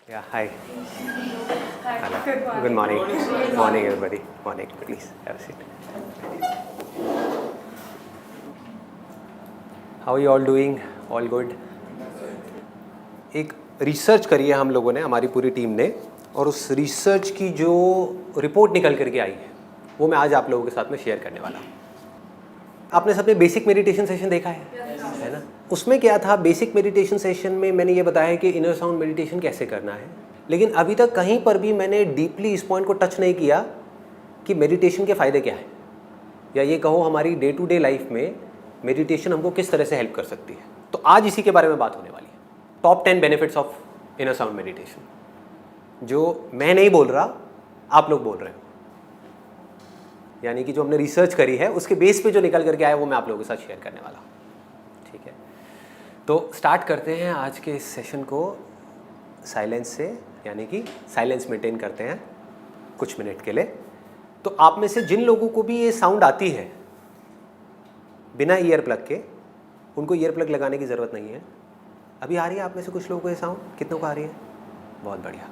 Yeah, hi. Hi, Hello. good morning. Good morning. Morning, everybody. Morning. Please have a seat. How are you all doing? All good? एक research करी है हम लोगों ने, हमारी पूरी टीम ने, और उस रिसर्च की जो रिपोर्ट निकल करके आई है वो मैं आज आप लोगों के साथ में शेयर करने वाला हूँ। आपने सबने बेसिक मेडिटेशन सेशन देखा है ना? उसमें क्या था, बेसिक मेडिटेशन सेशन में मैंने ये बताया कि इनर साउंड मेडिटेशन कैसे करना है, लेकिन अभी तक कहीं पर भी मैंने डीपली इस पॉइंट को टच नहीं किया कि मेडिटेशन के फ़ायदे क्या हैं, या ये कहो हमारी डे टू डे लाइफ में मेडिटेशन हमको किस तरह से हेल्प कर सकती है। तो आज इसी के बारे में बात होने वाली है, top 10 benefits of inner sound meditation, जो मैं नहीं बोल रहा, आप लोग बोल रहे हो, यानी कि जो हमने रिसर्च करी है उसके बेस पे जो निकल करके आया वो मैं आप लोगों के साथ शेयर करने वाला हूँ। ठीक है, तो स्टार्ट करते हैं आज के इस सेशन को साइलेंस से, यानी कि साइलेंस मेंटेन करते हैं कुछ मिनट के लिए। तो आप में से जिन लोगों को भी ये साउंड आती है बिना ईयर प्लग के, उनको ईयर प्लग लगाने की ज़रूरत नहीं है। अभी आ रही है आप में से कुछ लोगों को ये साउंड? कितनों को आ रही है? बहुत बढ़िया।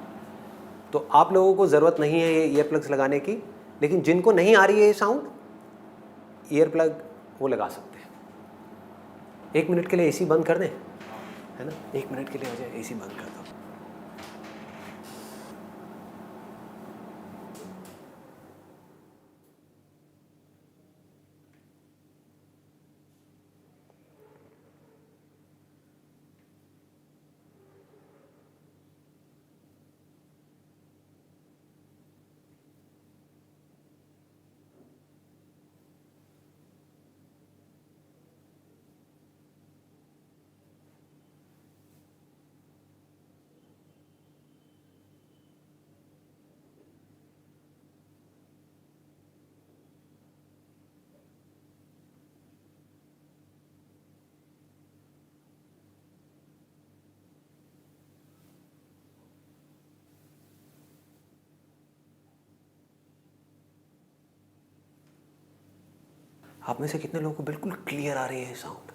तो आप लोगों को ज़रूरत नहीं है ये ईयर प्लग्स लगाने की, लेकिन जिनको नहीं आ रही है ये साउंड, ईयर प्लग वो लगा सकते हैं। 1 मिनट के लिए एसी बंद कर दें, है ना? 1 मिनट के लिए हो जाए, एसी बंद कर दो। आप में से कितने लोगों को बिल्कुल क्लियर आ रही है साउंड,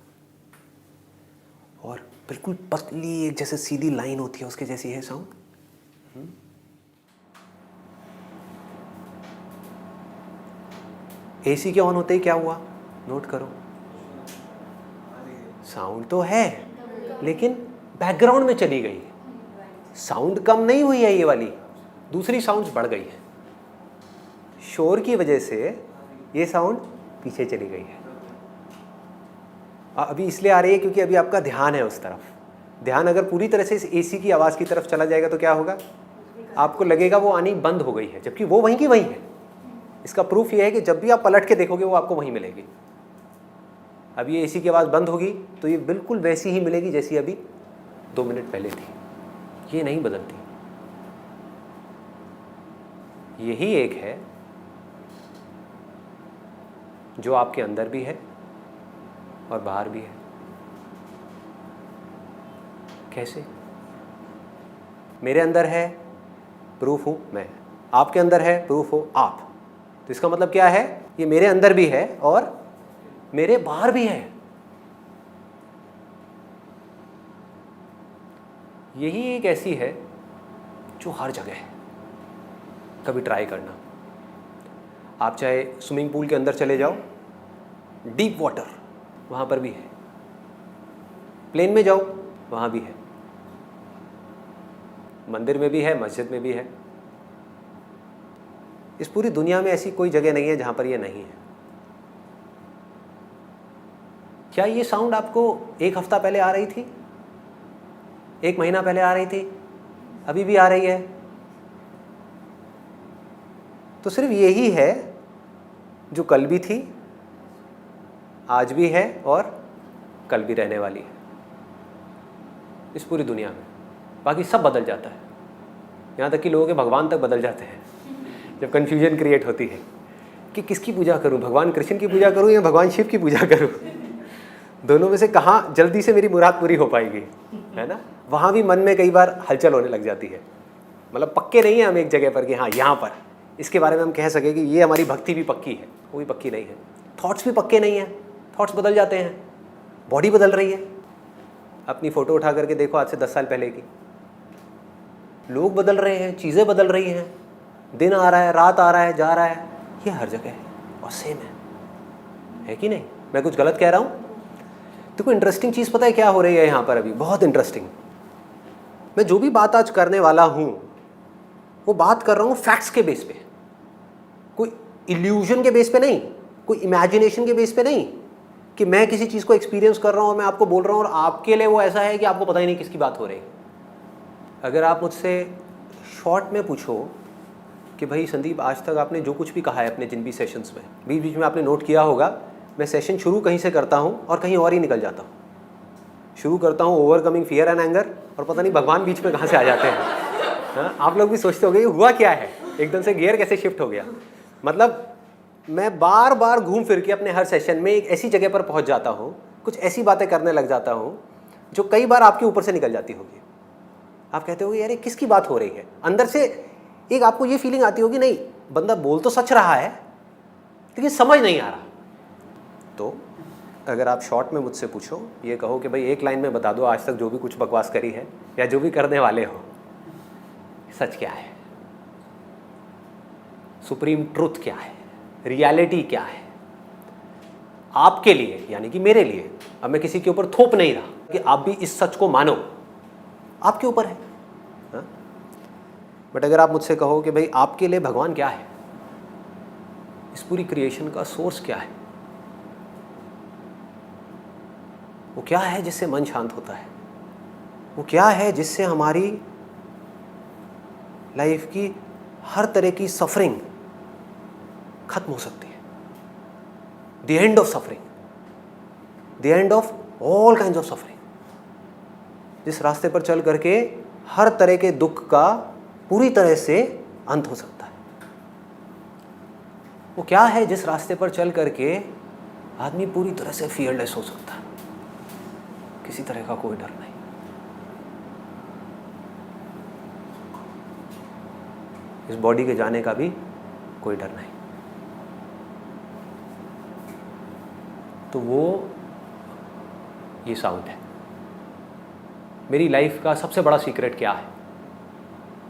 और बिल्कुल पतली एक जैसे सीधी लाइन होती है उसके जैसी है साउंड? एसी के ऑन होते ही क्या हुआ, नोट करो, साउंड तो है लेकिन बैकग्राउंड में चली गई। साउंड कम नहीं हुई है, ये वाली दूसरी साउंड्स बढ़ गई है। शोर की वजह से ये साउंड पीछे चली गई है। अभी इसलिए आ रही है क्योंकि अभी आपका ध्यान है उस तरफ। ध्यान अगर पूरी तरह से इस एसी की आवाज़ की तरफ चला जाएगा तो क्या होगा, आपको लगेगा वो आनी बंद हो गई है, जबकि वो वहीं की वहीं है। इसका प्रूफ ये है कि जब भी आप पलट के देखोगे वो आपको वहीं मिलेगी। अब ये एसी की आवाज़ बंद होगी तो ये बिल्कुल वैसी ही मिलेगी जैसी अभी 2 मिनट पहले थी, ये नहीं बदलती। यही एक है जो आपके अंदर भी है और बाहर भी है। कैसे? मेरे अंदर है, प्रूफ हूँ मैं, आपके अंदर है, प्रूफ हो आप। तो इसका मतलब क्या है, ये मेरे अंदर भी है और मेरे बाहर भी है। यही एक ऐसी है जो हर जगह है। कभी ट्राई करना, आप चाहे स्विमिंग पूल के अंदर चले जाओ, डीप वाटर, वहाँ पर भी है। प्लेन में जाओ, वहाँ भी है। मंदिर में भी है, मस्जिद में भी है। इस पूरी दुनिया में ऐसी कोई जगह नहीं है जहाँ पर ये नहीं है। क्या ये साउंड आपको 1 हफ्ता पहले आ रही थी, 1 महीना पहले आ रही थी, अभी भी आ रही है? तो सिर्फ यही है जो कल भी थी, आज भी है और कल भी रहने वाली है इस पूरी दुनिया में। बाकी सब बदल जाता है, यहाँ तक कि लोगों के भगवान तक बदल जाते हैं जब कन्फ्यूजन क्रिएट होती है कि किसकी पूजा करूँ, भगवान कृष्ण की पूजा करूँ या भगवान शिव की पूजा करूँ। दोनों में से कहाँ जल्दी से मेरी मुराद पूरी हो पाएगी, है ना? वहाँ भी मन में कई बार हलचल होने लग जाती है। मतलब पक्के नहीं है हम एक जगह पर कि हाँ यहाँ पर इसके बारे में हम कह सकें कि ये हमारी भक्ति भी पक्की है, वो भी पक्की नहीं है। थॉट्स भी पक्के नहीं हैं, थॉट्स बदल जाते हैं, बॉडी बदल रही है। अपनी फ़ोटो उठा करके देखो आज से 10 साल पहले की, लोग बदल रहे हैं, चीज़ें बदल रही हैं, दिन आ रहा है, रात आ रहा है, जा रहा है, ये हर जगह है और सेम है कि नहीं? मैं कुछ गलत कह रहा हूँ? देखो इंटरेस्टिंग चीज़ पता है क्या हो रही है यहाँ पर अभी, बहुत इंटरेस्टिंग। मैं जो भी बात आज करने वाला हूँ वो बात कर रहा हूँ फैक्ट्स के बेस पे, कोई इल्यूजन के बेस पे नहीं, कोई इमेजिनेशन के बेस पे नहीं कि मैं किसी चीज़ को एक्सपीरियंस कर रहा हूँ और मैं आपको बोल रहा हूँ और आपके लिए वो ऐसा है कि आपको पता ही नहीं किसकी बात हो रही है। अगर आप मुझसे शॉर्ट में पूछो कि भाई संदीप आज तक आपने जो कुछ भी कहा है अपने जिन भी सेशंस में, बीच बीच में आपने नोट किया होगा, मैं सेशन शुरू कहीं से करता हूँ और कहीं और ही निकल जाता हूँ। शुरू करता हूँ ओवरकमिंग फियर एंड एंगर और पता नहीं भगवान बीच में कहाँ से आ जाते हैं। हाँ, आप लोग भी सोचते होंगे हुआ क्या है, एकदम से गियर कैसे शिफ्ट हो गया। मतलब मैं बार बार घूम फिर के अपने हर सेशन में एक ऐसी जगह पर पहुँच जाता हूँ, कुछ ऐसी बातें करने लग जाता हूँ जो कई बार आपके ऊपर से निकल जाती होगी। आप कहते होगे यार ये किसकी बात हो रही है, अंदर से एक आपको ये फीलिंग आती होगी नहीं बंदा बोल तो सच रहा है लेकिन समझ नहीं आ रहा। तो अगर आप शॉर्ट में मुझसे पूछो, ये कहो कि भाई एक लाइन में बता दो आज तक जो भी कुछ बकवास करी है या जो भी करने वाले हो, सच क्या है, सुप्रीम ट्रुथ क्या है, रियलिटी क्या है आपके लिए, यानी कि मेरे लिए। अब मैं किसी के ऊपर थोप नहीं रहा कि आप भी इस सच को मानो, आपके ऊपर है। बट अगर आप मुझसे कहो कि भाई आपके लिए भगवान क्या है, इस पूरी क्रिएशन का सोर्स क्या है, वो क्या है जिससे मन शांत होता है, वो क्या है जिससे हमारी लाइफ की हर तरह की सफरिंग खत्म हो सकती है, the end of suffering, the end of all kinds of suffering, जिस रास्ते पर चल करके हर तरह के दुख का पूरी तरह से अंत हो सकता है। वो क्या है जिस रास्ते पर चल करके आदमी पूरी तरह से फियरलेस हो सकता है, किसी तरह का कोई डर नहीं। इस बॉडी के जाने का भी कोई डर नहीं। तो वो ये साउंड है। मेरी लाइफ का सबसे बड़ा सीक्रेट क्या है,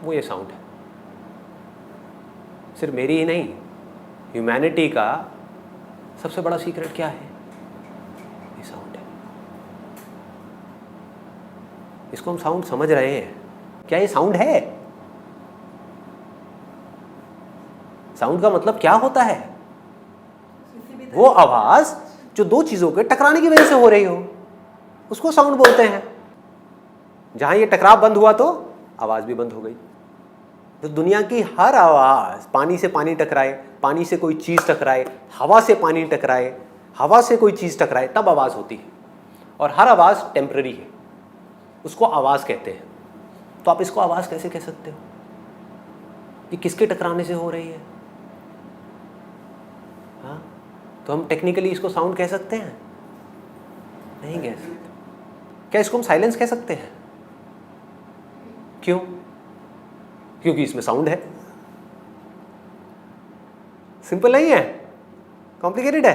वो ये साउंड है। सिर्फ मेरी ही नहीं, ह्यूमैनिटी का सबसे बड़ा सीक्रेट क्या है, ये साउंड है। इसको हम साउंड समझ रहे हैं क्या? ये साउंड है। साउंड का मतलब क्या होता है? वो आवाज जो दो चीजों के टकराने की वजह से हो रही हो, उसको साउंड बोलते हैं। जहां ये टकराव बंद हुआ तो आवाज भी बंद हो गई। तो दुनिया की हर आवाज, पानी से पानी टकराए, पानी से कोई चीज टकराए, हवा से पानी टकराए, हवा से कोई चीज टकराए, तब आवाज होती है। और हर आवाज टेम्पररी है, उसको आवाज कहते हैं। तो आप इसको आवाज कैसे कह सकते हो? ये किसके टकराने से हो रही है? हाँ, तो हम टेक्निकली इसको साउंड कह सकते हैं? नहीं कह सकते। क्या इसको हम साइलेंस कह सकते हैं? क्यों? क्योंकि इसमें साउंड है। सिंपल नहीं है, कॉम्प्लिकेटेड है।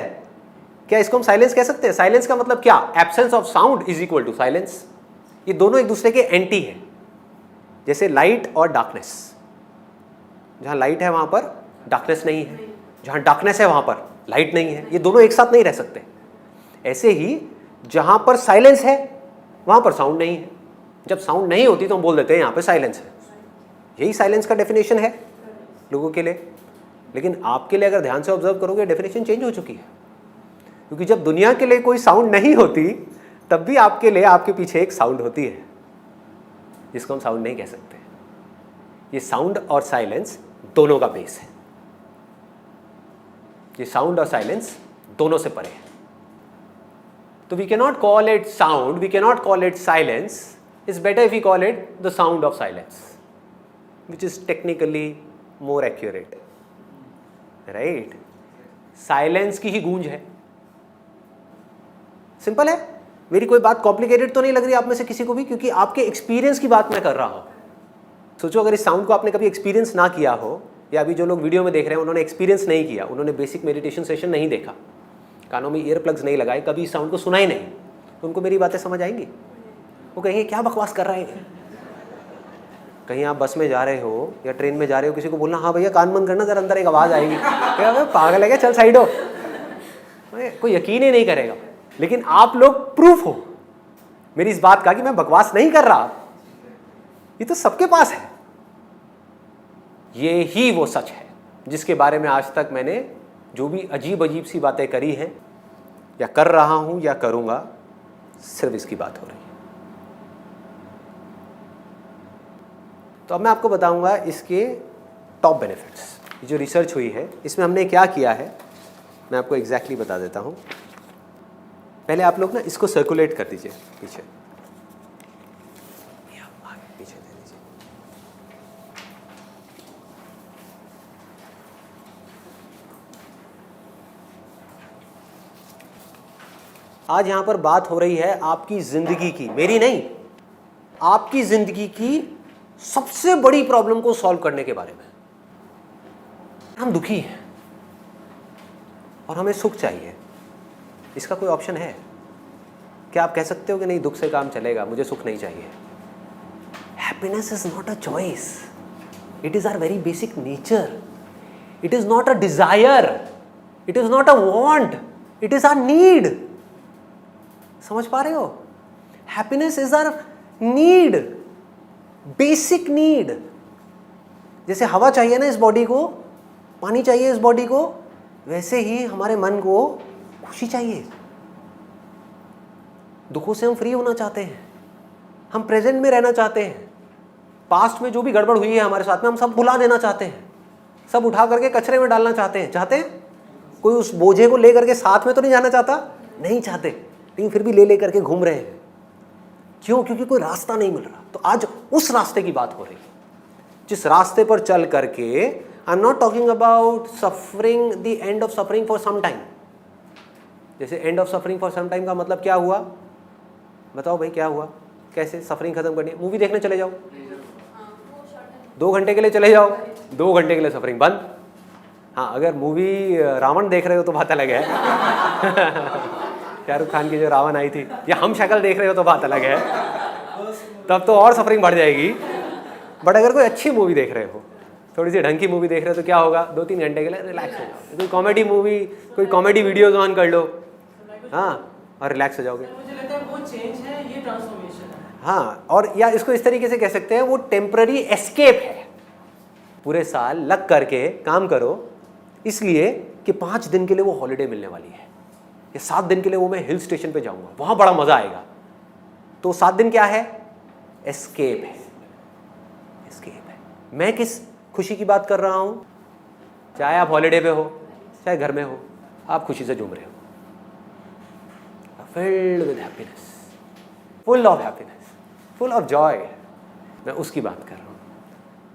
क्या इसको हम साइलेंस कह सकते हैं? साइलेंस का मतलब क्या? Absence of sound is equal to silence. ये दोनों एक दूसरे के एंटी है। जैसे लाइट और डार्कनेस, जहां लाइट है वहां पर डार्कनेस नहीं है, जहां डार्कनेस है वहां पर लाइट नहीं है। ये दोनों एक साथ नहीं रह सकते। ऐसे ही जहां पर साइलेंस है वहां पर साउंड नहीं है। जब साउंड नहीं होती तो हम बोल देते हैं यहां पे साइलेंस है। यही साइलेंस का डेफिनेशन है लोगों के लिए। लेकिन आपके लिए अगर ध्यान से ऑब्जर्व करोगे, डेफिनेशन चेंज हो चुकी है। क्योंकि जब दुनिया के लिए कोई साउंड नहीं होती तब भी आपके लिए आपके पीछे एक साउंड होती है, जिसको हम साउंड नहीं कह सकते। ये साउंड और साइलेंस दोनों का बेस है। ये साउंड और साइलेंस दोनों से परे है। तो we can not call it sound, we can not call it silence. It's better if we call it the sound of silence, which is technically more accurate, right? Silence की ही गूंज है। सिंपल है। मेरी कोई बात कॉम्प्लिकेटेड तो नहीं लग रही आप में से किसी को भी, क्योंकि आपके एक्सपीरियंस की बात मैं कर रहा हूं। सोचो अगर इस साउंड को आपने कभी एक्सपीरियंस ना किया हो, या अभी जो लोग वीडियो में देख रहे हैं उन्होंने एक्सपीरियंस नहीं किया, उन्होंने बेसिक मेडिटेशन सेशन नहीं देखा, कानों में ईयर प्लग्स नहीं लगाए, कभी इस साउंड को सुना ही नहीं, तो उनको मेरी बातें समझ आएंगी? वो कहेंगे क्या बकवास कर रहे हैं। कहीं आप बस में जा रहे हो या ट्रेन में जा रहे हो, किसी को बोलना हाँ भैया कान बंद करना जरा, अंदर एक आवाज़ आएगी, क्या पागल है क्या, चल साइड हो, कोई यकीन ही नहीं करेगा। लेकिन आप लोग प्रूफ हो मेरी इस बात का कि मैं बकवास नहीं कर रहा, ये तो सबके पास है। ये ही वो सच है जिसके बारे में आज तक मैंने जो भी अजीब अजीब सी बातें करी हैं या कर रहा हूं या करूंगा, सिर्फ इसकी बात हो रही है। तो अब मैं आपको बताऊंगा इसके टॉप बेनिफिट्स। ये जो रिसर्च हुई है इसमें हमने क्या किया है मैं आपको एग्जैक्टली बता देता हूं। पहले आप लोग ना इसको सर्कुलेट कर दीजिए पीछे, आगे पीछे दे दीजिए। आज यहां पर बात हो रही है आपकी जिंदगी की, मेरी नहीं, आपकी जिंदगी की सबसे बड़ी प्रॉब्लम को सॉल्व करने के बारे में। हम दुखी हैं और हमें सुख चाहिए, इसका कोई ऑप्शन है क्या? आप कह सकते हो कि नहीं दुख से काम चलेगा, मुझे सुख नहीं चाहिए? Happiness is not a choice, it is our very basic nature, it is not a desire, it is not a want, it is our need. समझ पा रहे हो? Happiness is our need, basic need. जैसे हवा चाहिए ना इस body को, पानी चाहिए इस बॉडी को, वैसे ही हमारे मन को खुशी चाहिए। दुखों से हम फ्री होना चाहते हैं, हम प्रेजेंट में रहना चाहते हैं, पास्ट में जो भी गड़बड़ हुई है हमारे साथ में हम सब भुला देना चाहते हैं, सब उठा करके कचरे में डालना चाहते हैं। चाहते हैं? कोई उस बोझे को ले करके साथ में तो नहीं जाना चाहता? नहीं चाहते, लेकिन फिर भी ले करके घूम रहे हैं। क्यों? क्योंकि कोई रास्ता नहीं मिल रहा। तो आज उस रास्ते की बात हो रही है जिस रास्ते पर चल करके, I am not talking about suffering, the end of suffering for some time. जैसे end of suffering for some time का मतलब क्या हुआ? बताओ भाई क्या हुआ? कैसे सफरिंग खत्म करनी है? मूवी देखने चले जाओ, 2 घंटे के लिए चले जाओ, 2 घंटे के लिए सफरिंग बंद। हाँ, अगर मूवी रावण देख रहे हो तो बात अलग है शाहरुख खान की जो रावण आई थी, या हम शक्ल देख रहे हो तो बात अलग है, तब तो और सफरिंग बढ़ जाएगी। बट अगर कोई अच्छी मूवी देख रहे हो, थोड़ी सी ढंग की मूवी देख रहे हो, तो क्या होगा? 2-3 घंटे के लिए रिलैक्स हो जाओ। कोई कॉमेडी मूवी, कोई कॉमेडी वीडियोज ऑन कर लो, हाँ, और रिलैक्स हो जाओगे। मुझे लगता है वो चेंज है, ये ट्रांसफॉर्मेशन है। हाँ, और या इसको इस तरीके से कह सकते हैं वो टेम्पररी एस्केप है। पूरे साल लग करके काम करो इसलिए कि 5 दिन के लिए वो हॉलीडे मिलने वाली है, या 7 दिन के लिए वो मैं हिल स्टेशन पे जाऊंगा, वहां बड़ा मजा आएगा। तो 7 दिन क्या है? एस्केप है, एस्केप है। मैं किस खुशी की बात कर रहा हूं? चाहे आप हॉलीडे पे हो, चाहे घर में हो, आप खुशी से झूम रहे हो, filled with happiness, full of happiness, full of joy। मैं उसकी बात कर रहा हूँ।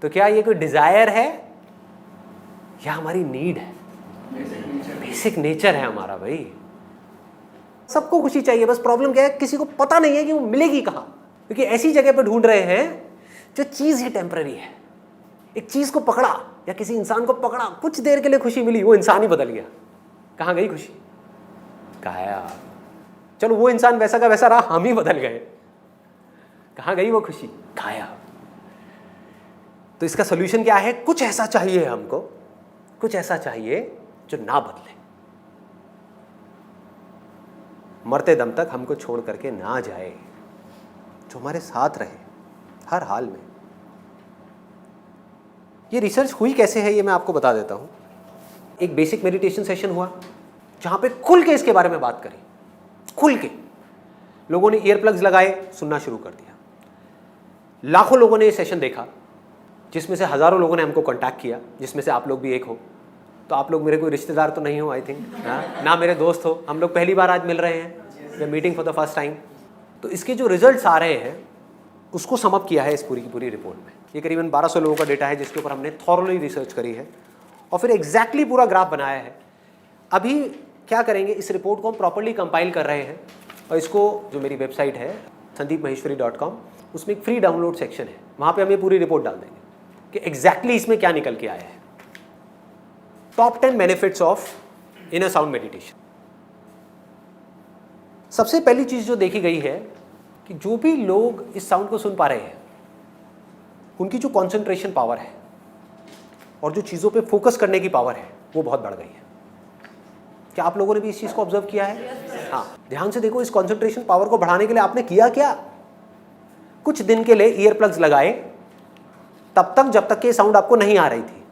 तो क्या ये कोई डिजायर है या हमारी नीड है? बेसिक नेचर है हमारा भाई। सबको खुशी चाहिए, बस प्रॉब्लम क्या है? किसी को पता नहीं है कि वो मिलेगी कहाँ, क्योंकि ऐसी जगह पे ढूंढ रहे हैं जो चीज़ ही टेम्पररी है। एक चीज़ को पकड़ा या किसी इंसान को पकड़ा, कुछ देर के लिए खुशी मिली, वो इंसान ही बदल गया। कहाँ गई खुशी? गायब। चलो वो इंसान वैसा का वैसा रहा, हम ही बदल गए, कहाँ गई वो खुशी? गायब। तो इसका सोल्यूशन क्या है? कुछ ऐसा चाहिए हमको, कुछ ऐसा चाहिए जो ना बदले, मरते दम तक हमको छोड़ करके ना जाए, जो हमारे साथ रहे हर हाल में। ये रिसर्च हुई कैसे है ये मैं आपको बता देता हूं। एक बेसिक मेडिटेशन सेशन हुआ जहां पे खुल के इसके बारे में बात करी, खुल के। लोगों ने ईयर प्लग्स लगाए, सुनना शुरू कर दिया। लाखों लोगों ने ये सेशन देखा, जिसमें से हज़ारों लोगों ने हमको कांटेक्ट किया, जिसमें से आप लोग भी एक हो। तो आप लोग मेरे कोई रिश्तेदार तो नहीं हो आई थिंक, ना मेरे दोस्त हो, हम लोग पहली बार आज मिल रहे हैं, we meeting for the first time. तो इसके जो रिजल्ट्स आ रहे हैं उसको सम अप किया है इस पूरी की पूरी रिपोर्ट में। ये करीबन 1200 लोगों का डेटा है जिसके ऊपर हमने थॉरली रिसर्च करी है और फिर एग्जैक्टली पूरा ग्राफ बनाया है। अभी क्या करेंगे, इस रिपोर्ट को हम प्रॉपर्ली कंपाइल कर रहे हैं और इसको, जो मेरी वेबसाइट है sandeepmaheshwari.com, उसमें एक फ्री डाउनलोड सेक्शन है, वहाँ पे हम ये पूरी रिपोर्ट डाल देंगे कि एग्जैक्टली इसमें क्या निकल के आया है। Top 10 benefits of inner sound meditation. सबसे पहली चीज़ जो देखी गई है कि जो भी लोग इस साउंड को सुन पा रहे हैं उनकी जो कॉन्सेंट्रेशन पावर है और जो चीज़ों पे फोकस करने की पावर है वो बहुत बढ़ गई है। क्या आप लोगों ने भी इस चीज़ को ऑब्जर्व किया है? हाँ, ध्यान से देखो, इस कॉन्सेंट्रेशन पावर को बढ़ाने के लिए आपने किया क्या? कुछ दिन के लिए ईयर प्लग्स लगाए, तब तक जब तक कि साउंड आपको नहीं आ रही थी।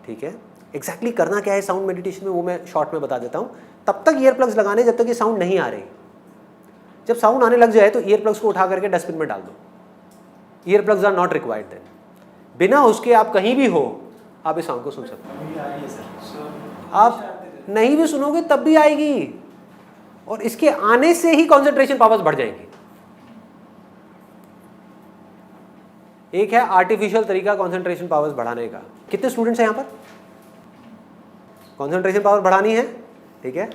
ठीक है, एग्जैक्टली करना क्या है साउंड मेडिटेशन में वो मैं शॉर्ट में बता देता हूँ। तब तक ईयर प्लग्स लगाने जब तक ये साउंड नहीं आ रही। जब साउंड आने लग जाए तो ईयर प्लग्स को उठा करके डस्टबिन में डाल दो। Ear plugs are not required then. बिना उसके आप कहीं भी हो आप इस साउंड को सुन सकते हो। आप नहीं भी सुनोगे तब भी आएगी, और इसके आने से ही कॉन्सेंट्रेशन पावर्स बढ़ जाएंगी। एक है आर्टिफिशियल तरीका कॉन्सेंट्रेशन पावर्स बढ़ाने का। कितने स्टूडेंट्स हैं यहाँ पर? कॉन्सेंट्रेशन पावर बढ़ानी है, ठीक है,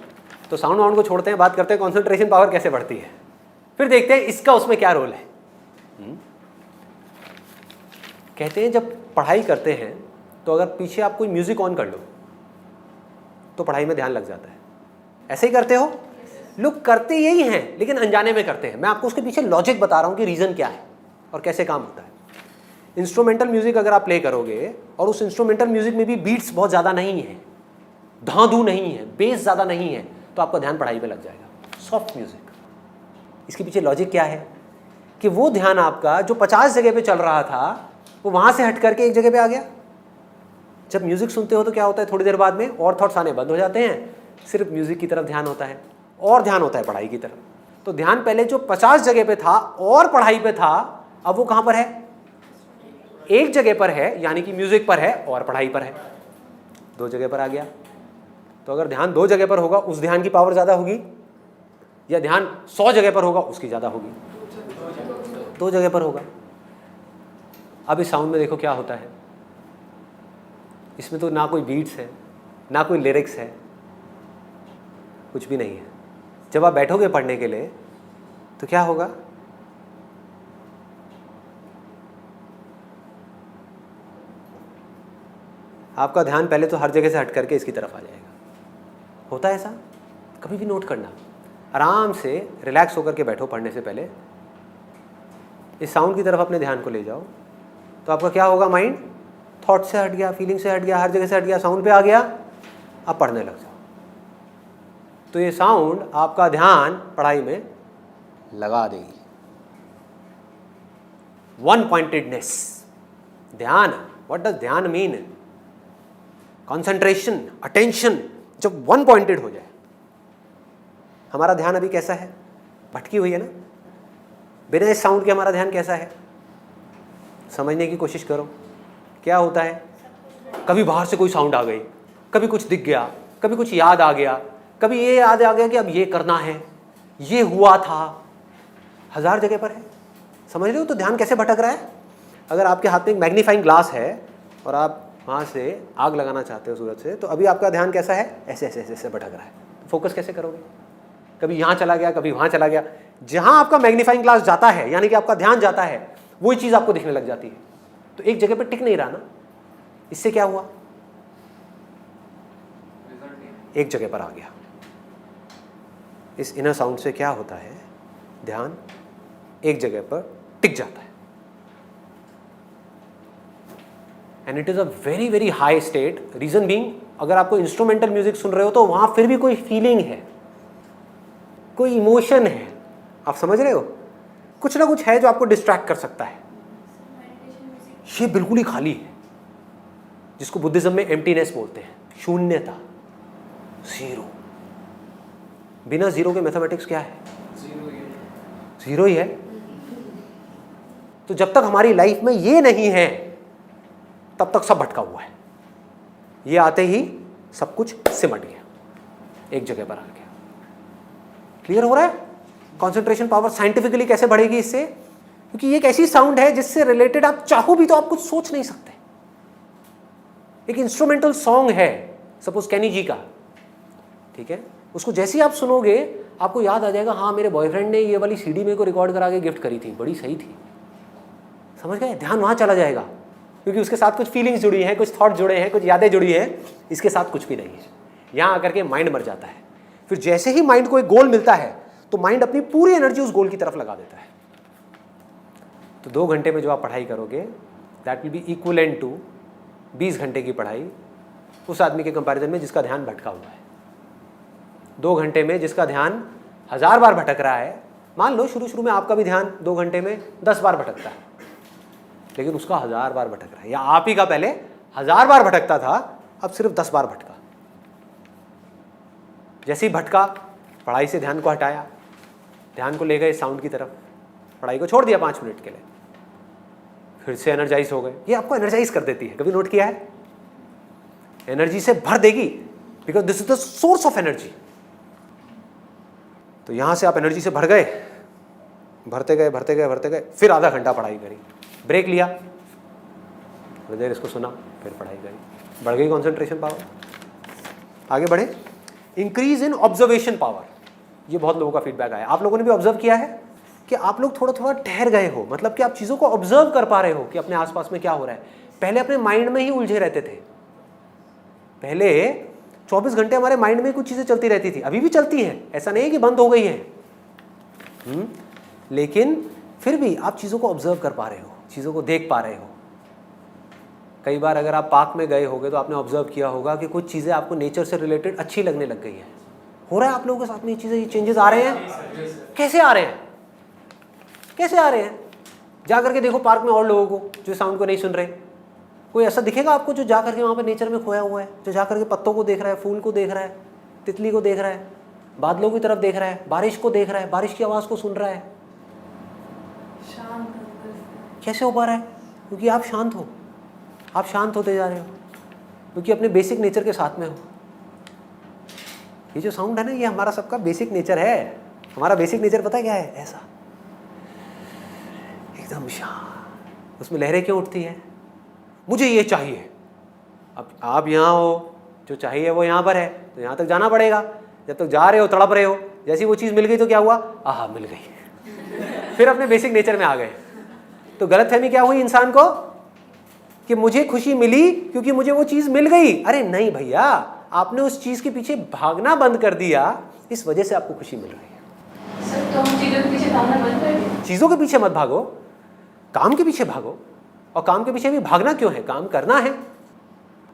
तो साउंड वाउंड को छोड़ते हैं, बात करते हैं कॉन्सेंट्रेशन पावर कैसे बढ़ती है। फिर देखते हैं इसका उसमें क्या रोल है। कहते हैं जब पढ़ाई करते हैं तो अगर पीछे आप कोई म्यूजिक ऑन कर लो तो पढ़ाई में ध्यान लग जाता है। ऐसे ही करते हो? लोग करते यही हैं लेकिन अनजाने में करते हैं। मैं आपको उसके पीछे लॉजिक बता रहा हूं कि रीजन क्या है और कैसे काम होता है। इंस्ट्रूमेंटल म्यूजिक अगर आप प्ले करोगे और उस इंस्ट्रूमेंटल म्यूजिक में भी बीट्स बहुत ज़्यादा नहीं है, धांधू नहीं है, बेस ज़्यादा नहीं है, तो आपका ध्यान पढ़ाई में लग जाएगा। सॉफ्ट म्यूजिक, इसके पीछे लॉजिक क्या है कि वो ध्यान आपका जो 50 जगह पे चल रहा था वो वहाँ से हट करके एक जगह पे आ गया। जब म्यूजिक सुनते हो तो क्या होता है, थोड़ी देर बाद में और थॉट्स आने बंद हो जाते हैं, सिर्फ म्यूजिक की तरफ ध्यान होता है और ध्यान होता है पढ़ाई की तरफ। तो ध्यान पहले जो 50 जगह पे था और पढ़ाई पे था, अब वो कहाँ पर है? एक जगह पर है, यानी कि म्यूजिक पर है और पढ़ाई पर है। 2 जगह पर आ गया। तो अगर ध्यान 2 जगह पर होगा उस ध्यान की पावर ज़्यादा होगी, या ध्यान 100 जगह पर होगा उसकी ज़्यादा होगी? 2 जगह पर होगा। अब इस साउंड में देखो क्या होता है। इसमें तो ना कोई बीट्स है, ना कोई लिरिक्स है, कुछ भी नहीं है। जब आप बैठोगे पढ़ने के लिए तो क्या होगा? आपका ध्यान पहले तो हर जगह से हट करके इसकी तरफ आ जाएगा। होता है ऐसा? कभी भी नोट करना। आराम से रिलैक्स होकर के बैठो पढ़ने से पहले, इस साउंड की तरफ अपने ध्यान को ले जाओ, तो आपका क्या होगा? माइंड थॉट से हट गया, फीलिंग से हट गया, हर जगह से हट गया, साउंड पे आ गया, आप पढ़ने लग जाओ। तो ये साउंड आपका ध्यान पढ़ाई में लगा देगी। वन पॉइंटेडनेस, ध्यान। व्हाट डज ध्यान मीन? Concentration, attention. जब वन पॉइंटेड हो जाए। हमारा ध्यान अभी कैसा है? भटकी हुई है ना। बिना इस साउंड के हमारा ध्यान कैसा है? समझने की कोशिश करो। क्या होता है? कभी बाहर से कोई साउंड आ गई, कभी कुछ दिख गया, कभी कुछ याद आ गया, कभी ये याद आ गया कि अब ये करना है, ये हुआ था। 1000 जगह पर है। समझ रहे हो तो ध्यान कैसे भटक रहा है? अगर आपके हाथ में एक मैग्नीफाइंग ग्लास है और आप वहाँ से आग लगाना चाहते हो सूरज से, तो अभी आपका ध्यान कैसा है? ऐसे ऐसे ऐसे ऐसे भटक रहा है। फोकस कैसे करोगे? कभी यहाँ चला गया, कभी वहाँ चला गया। जहाँ आपका मैग्नीफाइंग ग्लास जाता है, यानी कि आपका ध्यान जाता है, वही चीज़ आपको दिखने लग जाती है। तो एक जगह पर टिक नहीं रहा ना। इससे क्या हुआ? एक जगह पर आ गया। इस इनर साउंड से क्या होता है? ध्यान एक जगह पर टिक जाता है। And it is a very very high state. Reason being, अगर आपको इंस्ट्रूमेंटल म्यूजिक सुन रहे हो तो वहां फिर भी कोई फीलिंग है, कोई इमोशन है। आप समझ रहे हो? कुछ ना कुछ है जो आपको डिस्ट्रैक्ट कर सकता है। ये बिल्कुल ही खाली है, जिसको बुद्धिज्म में एम्प्टीनेस बोलते हैं, शून्यता, जीरो। बिना जीरो के मैथमेटिक्स क्या है? जीरो ही है। तो जब तक हमारी लाइफ में ये नहीं है तब तक सब भटका हुआ है। ये आते ही सब कुछ सिमट गया, एक जगह पर आ गया। क्लियर हो रहा है? कंसंट्रेशन पावर साइंटिफिकली कैसे बढ़ेगी इससे? क्योंकि ये एक ऐसी साउंड है जिससे रिलेटेड आप चाहो भी तो आप कुछ सोच नहीं सकते। एक इंस्ट्रूमेंटल सॉन्ग है, सपोज कैनी जी का, ठीक है, उसको जैसे ही आप सुनोगे आपको याद आ जाएगा, हाँ मेरे बॉयफ्रेंड ने ये वाली सीडी मेरे को रिकॉर्ड करा के गिफ्ट करी थी, बड़ी सही थी। समझ गए? ध्यान वहाँ चला जाएगा, क्योंकि उसके साथ कुछ फीलिंग्स जुड़ी हैं, कुछ थॉट जुड़े हैं, कुछ यादें जुड़ी हैं। इसके साथ कुछ भी नहीं है। यहाँ आकर के माइंड मर जाता है। फिर जैसे ही माइंड को एक गोल मिलता है तो माइंड अपनी पूरी एनर्जी उस गोल की तरफ लगा देता है। तो 2 घंटे में जो आप पढ़ाई करोगे that will be equivalent to 20 घंटे की पढ़ाई उस आदमी के कंपैरिजन में जिसका ध्यान भटका हुआ है। 2 घंटे में जिसका ध्यान 1000 बार भटक रहा है, मान लो शुरू शुरू में आपका भी ध्यान 2 घंटे में 10 बार भटकता है, लेकिन उसका 1000 बार भटक रहा है, या आप ही का पहले 1000 बार भटकता था, अब सिर्फ 10 बार भटका। जैसे ही भटका, पढ़ाई से ध्यान को हटाया, ध्यान को ले गए साउंड की तरफ, पढ़ाई को छोड़ दिया 5 मिनट के लिए, फिर से एनर्जाइज हो गए। ये आपको एनर्जाइज कर देती है, कभी नोट किया है? एनर्जी से भर देगी, because this is the source of energy. तो यहां से आप एनर्जी से भर गए, भरते गए भरते गए भरते गए, फिर आधा घंटा पढ़ाई करी, ब्रेक लिया, थोड़ी देर इसको सुना, फिर पढ़ाई करी, बढ़ गई कॉन्सेंट्रेशन पावर। आगे बढ़े, इंक्रीज इन ऑब्जर्वेशन पावर। ये बहुत लोगों का फीडबैक आया, आप लोगों ने भी ऑब्जर्व किया है कि आप लोग थोड़ा थोड़ा ठहर गए हो, मतलब कि आप चीज़ों को ऑब्जर्व कर पा रहे हो कि अपने आसपास में क्या हो रहा है। पहले अपने माइंड में ही उलझे रहते थे, पहले 24 घंटे हमारे माइंड में कुछ चीज़ें चलती रहती थी, अभी भी चलती हैं, ऐसा नहीं है कि बंद हो गई है, लेकिन फिर भी आप चीज़ों को ऑब्जर्व कर पा रहे हो, चीज़ों को देख पा रहे हो। कई बार अगर आप पार्क में गए होगे तो आपने ऑब्जर्व किया होगा कि कुछ चीज़ें आपको नेचर से रिलेटेड अच्छी लगने लग गई हैं। हो रहा है आप लोगों के साथ में ये चीज़ें, ये चेंजेस आ रहे हैं? कैसे आ रहे हैं? कैसे आ रहे हैं? जा करके देखो पार्क में और लोगों को जो साउंड को नहीं सुन रहे। कोई ऐसा दिखेगा आपको जो जा करके वहाँ पर नेचर में खोया हुआ है, जो जा करके पत्तों को देख रहा है, फूल को देख रहा है, तितली को देख रहा है, बादलों की तरफ देख रहा है, बारिश को देख रहा है, बारिश की आवाज़ को सुन रहा है? कैसे हो पा रहा है? क्योंकि आप शांत हो, आप शांत होते जा रहे हो, क्योंकि अपने बेसिक नेचर के साथ में हो। ये जो साउंड है ना, ये हमारा सबका बेसिक नेचर है। हमारा बेसिक नेचर पता है क्या है? ऐसा एकदम शांत। उसमें लहरें क्यों उठती है? मुझे ये चाहिए। अब आप यहाँ हो, जो चाहिए वो यहाँ पर है, तो यहाँ तक जाना पड़ेगा। जब तक जा रहे हो तड़प रहे हो, जैसी वो चीज़ मिल गई तो क्या हुआ? आहा मिल गई, फिर अपने बेसिक नेचर में आ गए। तो गलतफहमी क्या हुई इंसान को कि मुझे खुशी मिली क्योंकि मुझे वो चीज़ मिल गई। अरे नहीं भैया, आपने उस चीज़ के पीछे भागना बंद कर दिया, इस वजह से आपको खुशी मिल रही है। सर, तो हम चीज़ों के पीछे भागना बंद कर दें? चीज़ों के पीछे मत भागो, काम के पीछे भागो। और काम के पीछे भी भागना क्यों है? काम करना है।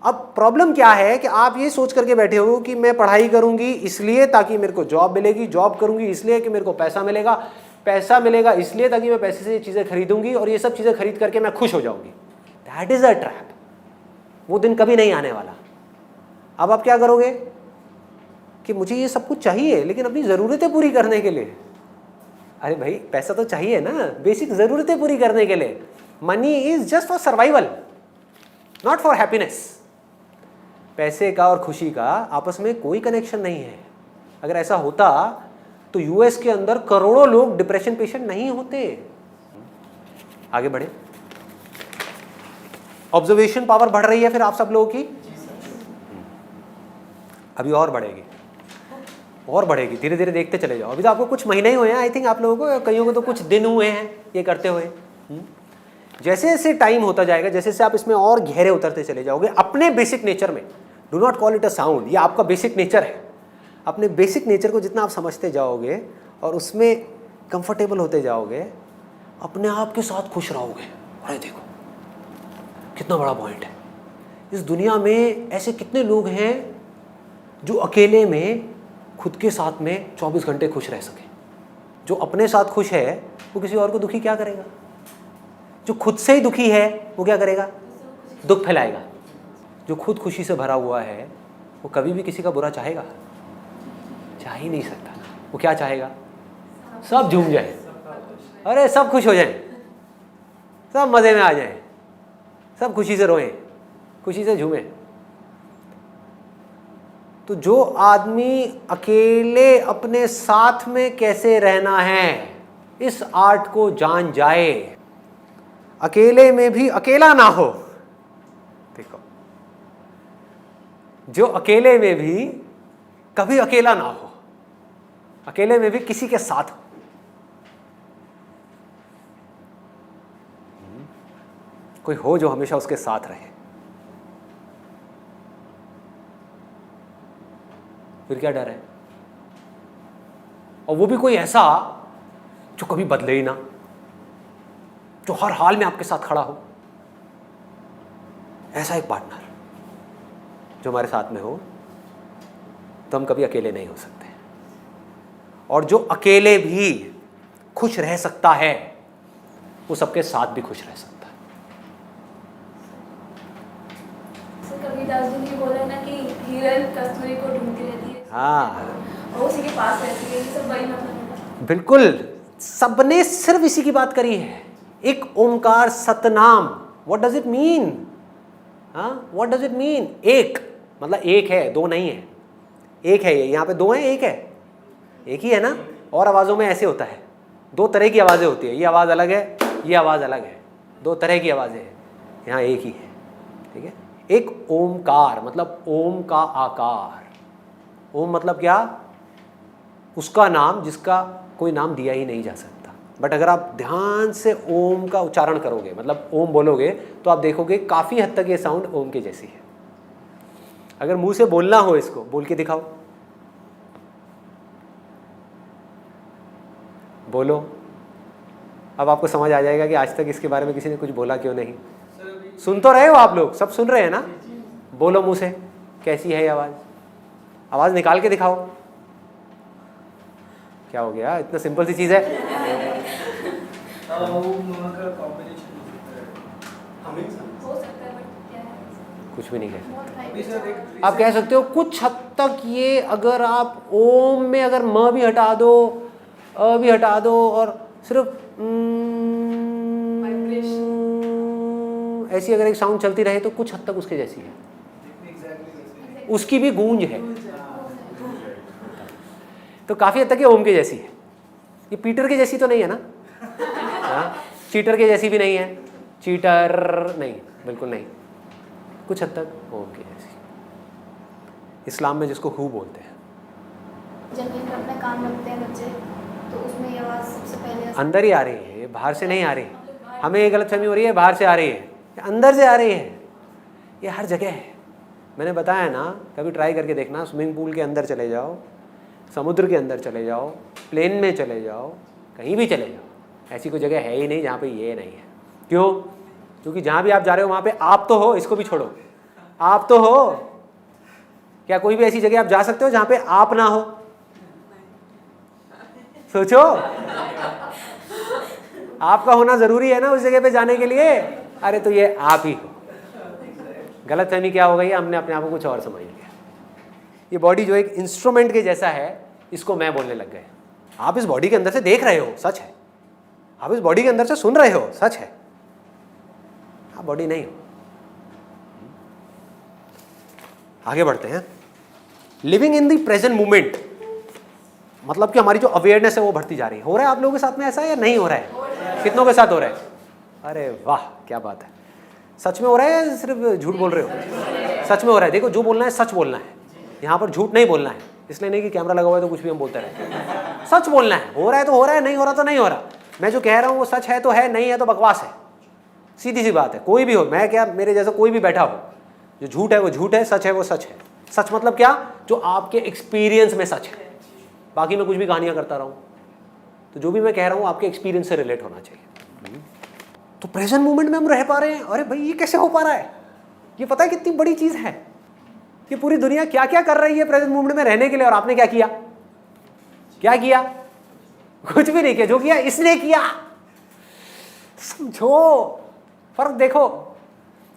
अब प्रॉब्लम क्या है कि आप ये सोच करके बैठे हो कि मैं पढ़ाई करूंगी इसलिए ताकि मेरे को जॉब मिलेगी, जॉब करूंगी इसलिए कि मेरे को पैसा मिलेगा, पैसा मिलेगा इसलिए ताकि मैं पैसे से ये चीज़ें खरीदूंगी और ये सब चीज़ें खरीद करके मैं खुश हो जाऊंगी। That is a trap. वो दिन कभी नहीं आने वाला। अब आप क्या करोगे कि मुझे ये सब कुछ चाहिए लेकिन अपनी ज़रूरतें पूरी करने के लिए। अरे भाई, पैसा तो चाहिए ना बेसिक ज़रूरतें पूरी करने के लिए। Money is just for survival, not for happiness. पैसे का और खुशी का आपस में कोई कनेक्शन नहीं है। अगर ऐसा होता तो यूएस के अंदर करोड़ों लोग डिप्रेशन पेशेंट नहीं होते। आगे बढ़े, ऑब्जर्वेशन पावर बढ़ रही है फिर आप सब लोगों की, अभी और बढ़ेगी, और बढ़ेगी, धीरे धीरे देखते चले जाओ। अभी तो आपको कुछ महीने ही हुए हैं आई थिंक आप लोगों को, कईयों को तो कुछ दिन हुए हैं ये करते हुए। जैसे जैसे टाइम होता जाएगा, जैसे जैसे आप इसमें और गहरे उतरते चले जाओगे अपने बेसिक नेचर में, do not call it a sound, ये आपका बेसिक नेचर है। अपने बेसिक नेचर को जितना आप समझते जाओगे और उसमें कंफर्टेबल होते जाओगे, अपने आप के साथ खुश रहोगे। अरे देखो कितना बड़ा पॉइंट है। इस दुनिया में ऐसे कितने लोग हैं जो अकेले में खुद के साथ में 24 घंटे खुश रह सके। जो अपने साथ खुश है वो किसी और को दुखी क्या करेगा? जो खुद से ही दुखी है वो क्या करेगा? दुख फैलाएगा। जो खुद खुशी से भरा हुआ है वो कभी भी किसी का बुरा चाहेगा? चाह ही नहीं सकता। वो क्या चाहेगा? सब झूम जाए, अरे सब खुश हो जाए, सब मज़े में आ जाए, सब खुशी से रोएं, खुशी से झूमें। तो जो आदमी अकेले अपने साथ में कैसे रहना है इस आर्ट को जान जाए, अकेले में भी अकेला ना हो। देखो, जो अकेले में भी कभी अकेला ना हो, अकेले में भी किसी के साथ हो। कोई हो जो हमेशा उसके साथ रहे। फिर क्या डर है? और वो भी कोई ऐसा जो कभी बदले ही ना, जो हर हाल में आपके साथ खड़ा हो। ऐसा एक पार्टनर जो हमारे साथ में हो तो हम कभी अकेले नहीं हो सकते। और जो अकेले भी खुश रह सकता है वो सबके साथ भी खुश रह सकता है। कबीरदास जी ने बोला ना कि हिरन कस्तूरी को ढूंढती रहती है, हाँ और उसी के पास रहती है। ये सब वही मतलब है। बिल्कुल, सबने सिर्फ इसी की बात करी है, एक Omkar Satnam. What does it mean? हाँ, व्हाट डज इट मीन? एक मतलब एक है, दो नहीं है। एक है, ये यहाँ पे दो है, एक है, एक ही है ना। और आवाज़ों में ऐसे होता है, दो तरह की आवाज़ें होती है, ये आवाज़ अलग है, ये आवाज़ अलग है, दो तरह की आवाज़ें हैं, यहाँ एक ही है। ठीक है, एक ओमकार मतलब ओम का आकार। ओम मतलब क्या? उसका नाम जिसका कोई नाम दिया ही नहीं जा सकता। बट अगर आप ध्यान से ओम का उच्चारण करोगे, मतलब ओम बोलोगे, तो आप देखोगे काफ़ी हद तक ये साउंड ओम के जैसी है। अगर मुंह से बोलना हो, इसको बोल के दिखाओ, बोलो। अब आपको समझ आ जाएगा कि आज तक इसके बारे में किसी ने कुछ बोला क्यों नहीं। सुन तो रहे हो आप लोग, सब सुन रहे हैं ना? बोलो मुंह से, कैसी है ये आवाज़? आवाज़ निकाल के दिखाओ। क्या हो गया? इतना सिंपल सी चीज़ है। हो सकता है, बट क्या है, कुछ भी नहीं कह सकते। बहुत हाई आप कह सकते हो कुछ हद तक ये, अगर आप ओम में अगर म भी हटा दो, अ भी हटा दो, और सिर्फ ऐसी अगर एक साउंड चलती रहे तो कुछ हद तक उसके जैसी है, उसकी भी गूंज है, तो काफ़ी हद तक ये ओम के जैसी है। ये पीटर के जैसी तो नहीं है ना? हाँ, चीटर के जैसी भी नहीं है, चीटर नहीं, बिल्कुल नहीं, कुछ हद तक ओम के जैसी। इस्लाम में जिसको हू बोलते हैं। जब कहीं पे अपना काम रखते हैं बच्चे, तो उसमें ये आवाज़ सबसे पहले अंदर ही आ रही है, बाहर से नहीं आ रही। हमें ये गलतफहमी हो रही है बाहर से आ रही है, अंदर से आ रही है। ये हर जगह है। मैंने बताया ना, कभी ट्राई करके देखना, स्विमिंग पूल के अंदर चले जाओ, समुद्र के अंदर चले जाओ, प्लेन में चले जाओ, कहीं भी चले जाओ, ऐसी कोई जगह है ही नहीं जहाँ पे ये नहीं है। क्यों? क्योंकि जहाँ भी आप जा रहे हो वहाँ पे आप तो हो, इसको भी छोड़ो, आप तो हो। क्या कोई भी ऐसी जगह आप जा सकते हो जहाँ पे आप ना हो? सोचो, आपका होना जरूरी है ना उस जगह पे जाने के लिए। अरे तो ये आप ही हो। गलतफहमी क्या हो गई है? हमने अपने आप को कुछ और समझ लिया। ये बॉडी जो एक इंस्ट्रूमेंट के जैसा है, इसको मैं बोलने लग गए। आप इस बॉडी के अंदर से देख रहे हो, सच है। आप इस बॉडी के अंदर से सुन रहे हो, सच है। आप बॉडी नहीं हो। आगे बढ़ते हैं। Living in the present moment मतलब कि हमारी जो अवेयरनेस है वो बढ़ती जा रही है। हो रहा है आप लोगों के साथ में ऐसा, या नहीं हो रहा है? कितनों के साथ हो रहा है? अरे वाह, क्या बात है। सच में हो रहा है या सिर्फ झूठ बोल रहे हो? सच में हो रहा है। देखो, जो बोलना है सच बोलना है, यहाँ पर झूठ नहीं बोलना है। इसलिए नहीं कि कैमरा लगा हुआ है तो कुछ भी हम बोलते रहे। सच बोलना है। हो रहा है तो हो रहा है, नहीं हो रहा तो नहीं हो रहा। मैं जो कह रहा हूँ वो सच है तो है, नहीं है तो बकवास है। सीधी सी बात है। कोई भी हो, मैं क्या, मेरे जैसा कोई भी बैठा हो, जो झूठ है वो झूठ है, सच है वो सच है। सच मतलब क्या? जो आपके एक्सपीरियंस में सच है। बाकी मैं कुछ भी कहानियाँ करता रहूँ, तो जो भी मैं कह रहा हूँ आपके एक्सपीरियंस से रिलेट होना चाहिए। तो प्रेजेंट मोमेंट में हम रह पा रहे हैं। अरे भाई, ये कैसे हो पा रहा है? ये पता है कितनी बड़ी चीज़ है। ये पूरी दुनिया क्या क्या कर रही है प्रेजेंट मोमेंट में रहने के लिए, और आपने क्या किया? क्या किया? कुछ भी नहीं किया। जो किया इसने किया। समझो फर्क, देखो,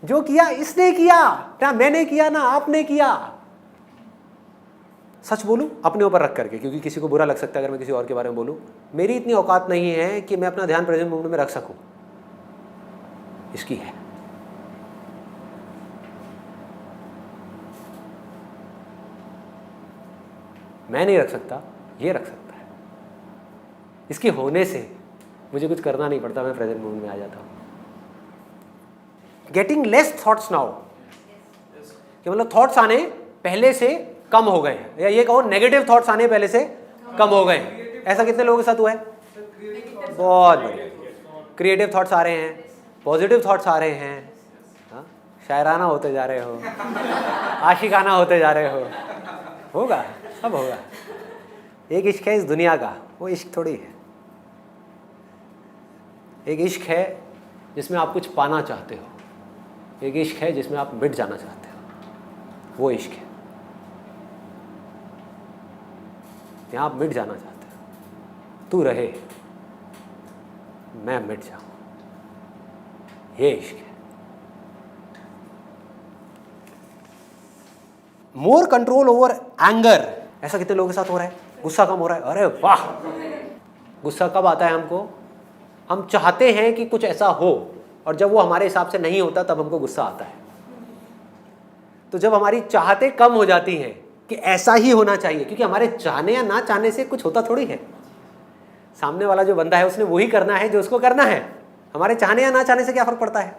जो किया इसने किया ना, मैंने किया ना आपने किया। सच बोलूं अपने ऊपर रख करके, क्योंकि किसी को बुरा लग सकता है अगर मैं किसी और के बारे में बोलूं। मेरी इतनी औकात नहीं है कि मैं अपना ध्यान प्रेजेंट मोमेंट में रख सकूं, इसकी है। मैं नहीं रख सकता, ये रख सकता है। इसके होने से मुझे कुछ करना नहीं पड़ता, मैं प्रेजेंट मोमेंट में आ जाता हूँ। गेटिंग लेस थॉट्स नाउ, कि मतलब थॉट्स आने पहले से कम हो गए हैं, या ये कहो नेगेटिव थॉट्स आने पहले से कम हो गए हैं। ऐसा कितने लोगों के साथ हुआ है? बहुत बढ़िया। क्रिएटिव थॉट्स आ रहे हैं, पॉजिटिव थॉट्स आ रहे हैं, हाँ? शायराना होते जा रहे हो, आशिकाना होते जा रहे हो। होगा, सब होगा। एक इश्क है इस दुनिया का, वो इश्क थोड़ी है। एक इश्क है जिसमें आप कुछ पाना चाहते हो, एक इश्क है जिसमें आप मिट जाना चाहते हो, वो इश्क है। यहाँ आप मिट जाना चाहते हो, तू रहे मैं मिट जाऊं, ये इश्क है। मोर कंट्रोल ओवर एंगर, ऐसा कितने लोगों के साथ हो रहा है? गुस्सा कम हो रहा है, अरे वाह। गुस्सा कब आता है हमको? हम चाहते हैं कि कुछ ऐसा हो और जब वो हमारे हिसाब से नहीं होता तब हमको गुस्सा आता है। तो जब हमारी चाहते कम हो जाती हैं कि ऐसा ही होना चाहिए, क्योंकि हमारे चाहने या ना चाहने से कुछ होता थोड़ी है, सामने वाला जो बंदा है उसने वही करना है जो उसको करना है, हमारे चाहने या ना चाहने से क्या फर्क पड़ता है।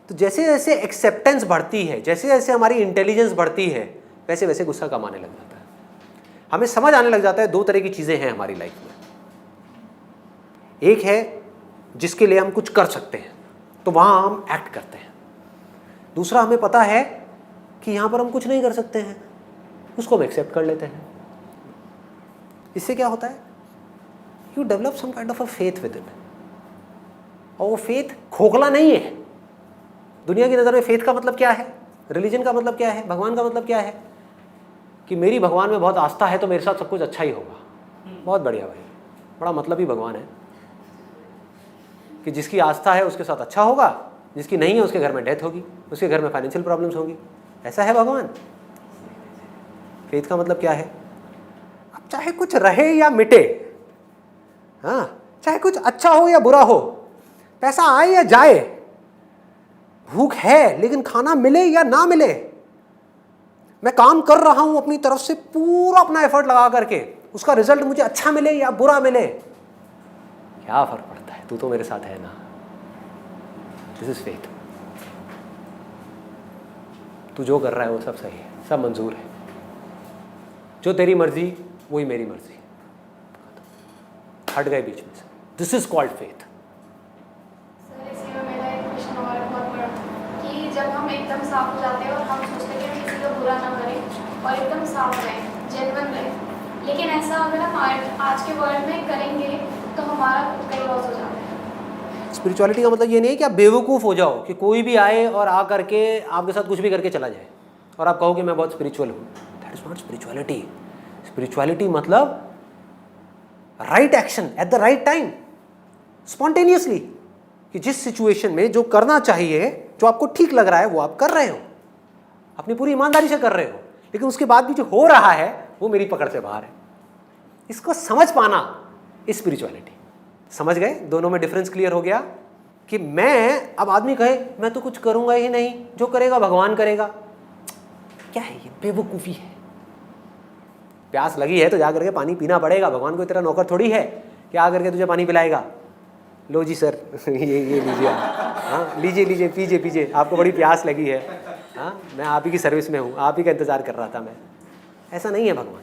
तो जैसे जैसे एक्सेप्टेंस बढ़ती है, जैसे जैसे हमारी इंटेलिजेंस बढ़ती है, वैसे वैसे गुस्सा कम आने लग जाता है। हमें समझ आने लग जाता है दो तरह की चीज़ें हैं हमारी लाइफ में। एक है जिसके लिए हम कुछ कर सकते हैं तो वहाँ हम एक्ट करते हैं, दूसरा हमें पता है कि यहाँ पर हम कुछ नहीं कर सकते हैं, उसको हम एक्सेप्ट कर लेते हैं। इससे क्या होता है? You develop some kind of a faith within, और वो फेथ खोखला नहीं है। दुनिया की नज़र में फेथ का मतलब क्या है, रिलीजन का मतलब क्या है, भगवान का मतलब क्या है कि मेरी भगवान में बहुत आस्था है तो मेरे साथ सब कुछ अच्छा ही होगा। बहुत बढ़िया भाई, बड़ा मतलब ही भगवान है कि जिसकी आस्था है उसके साथ अच्छा होगा, जिसकी नहीं है उसके घर में डेथ होगी, उसके घर में फाइनेंशियल प्रॉब्लम्स होंगी। ऐसा है भगवान? फेथ का मतलब क्या है? अब चाहे कुछ रहे या मिटे, हाँ, चाहे कुछ अच्छा हो या बुरा हो, पैसा आए या जाए, भूख है लेकिन खाना मिले या ना मिले, मैं काम कर रहा हूं अपनी तरफ से पूरा अपना एफर्ट लगा करके, उसका रिजल्ट मुझे अच्छा मिले या बुरा मिले, क्या फर्क पड़ता है, तू तो मेरे साथ है ना। This is faith. तू जो कर रहा है वो सब सही है, सब मंजूर है, जो तेरी मर्जी वही मेरी मर्जी, हट गए बीच में से। This is called faith. Sir इसी में मेरा एक क्वेश्चन और है बहुत बड़ा कि जब हम एकदम साफ हो जाते हैं और हम सोचते हैं कि हम किसी का बुरा ना करें और एकदम साफ रहें, जेन्युइन रहें, लेकिन ऐसा अगर हम आज के वर्ल्ड में करेंगे तो हमारा खुद का ही लॉस हो जाता है। स्पिरिचुअलिटी का मतलब ये नहीं है कि आप बेवकूफ़ हो जाओ कि कोई भी आए और आ करके आपके साथ कुछ भी करके चला जाए और आप कहो कि मैं बहुत स्पिरिचुअल हूँ। That is not spirituality. Spirituality मतलब right action at the right time, spontaneously, कि जिस सिचुएशन में जो करना चाहिए, जो आपको ठीक लग रहा है वो आप कर रहे हो, अपनी पूरी ईमानदारी से कर रहे हो, लेकिन उसके बाद भी जो हो रहा है वो मेरी पकड़ से बाहर है। इसको समझ पाना स्पिरिचुअलिटी। समझ गए? दोनों में डिफरेंस क्लियर हो गया कि मैं, अब आदमी कहे मैं तो कुछ करूंगा ही नहीं, जो करेगा भगवान करेगा, क्या है ये? बेवकूफ़ी है। प्यास लगी है तो जा करके पानी पीना पड़ेगा, भगवान कोई तेरा नौकर थोड़ी है कि आ करके तुझे पानी पिलाएगा। लो जी सर ये लीजिए, हाँ लीजिए लीजिए, पीजिए पीजिए, आपको बड़ी प्यास लगी है, हाँ मैं आप ही की सर्विस में हूँ, आप ही का इंतज़ार कर रहा था मैं। ऐसा नहीं है भगवान।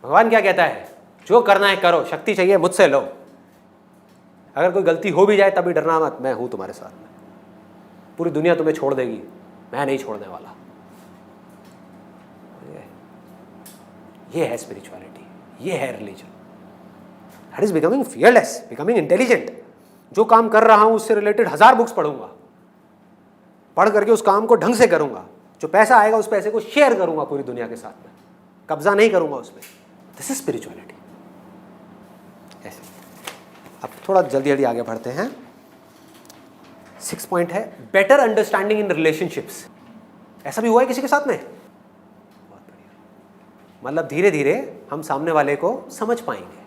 भगवान क्या कहता है? जो करना है करो, शक्ति चाहिए मुझसे लो, अगर कोई गलती हो भी जाए तभी डरना मत, मैं हूँ तुम्हारे साथ में, पूरी दुनिया तुम्हें छोड़ देगी, मैं नहीं छोड़ने वाला। ये है स्पिरिचुअलिटी, ये है religion. That is becoming fearless, becoming intelligent. जो काम कर रहा हूँ उससे रिलेटेड 1000 बुक्स पढ़ूंगा, पढ़ करके उस काम को ढंग से करूंगा, जो पैसा आएगा उस पैसे को शेयर करूंगा पूरी दुनिया के साथ में, कब्जा नहीं करूंगा उसमें। This is spirituality. ऐसे अब थोड़ा जल्दी जल्दी आगे बढ़ते हैं। 6 पॉइंट है बेटर अंडरस्टैंडिंग इन रिलेशनशिप्स। ऐसा भी हुआ है किसी के साथ में? बहुत बढ़िया। मतलब धीरे धीरे हम सामने वाले को समझ पाएंगे,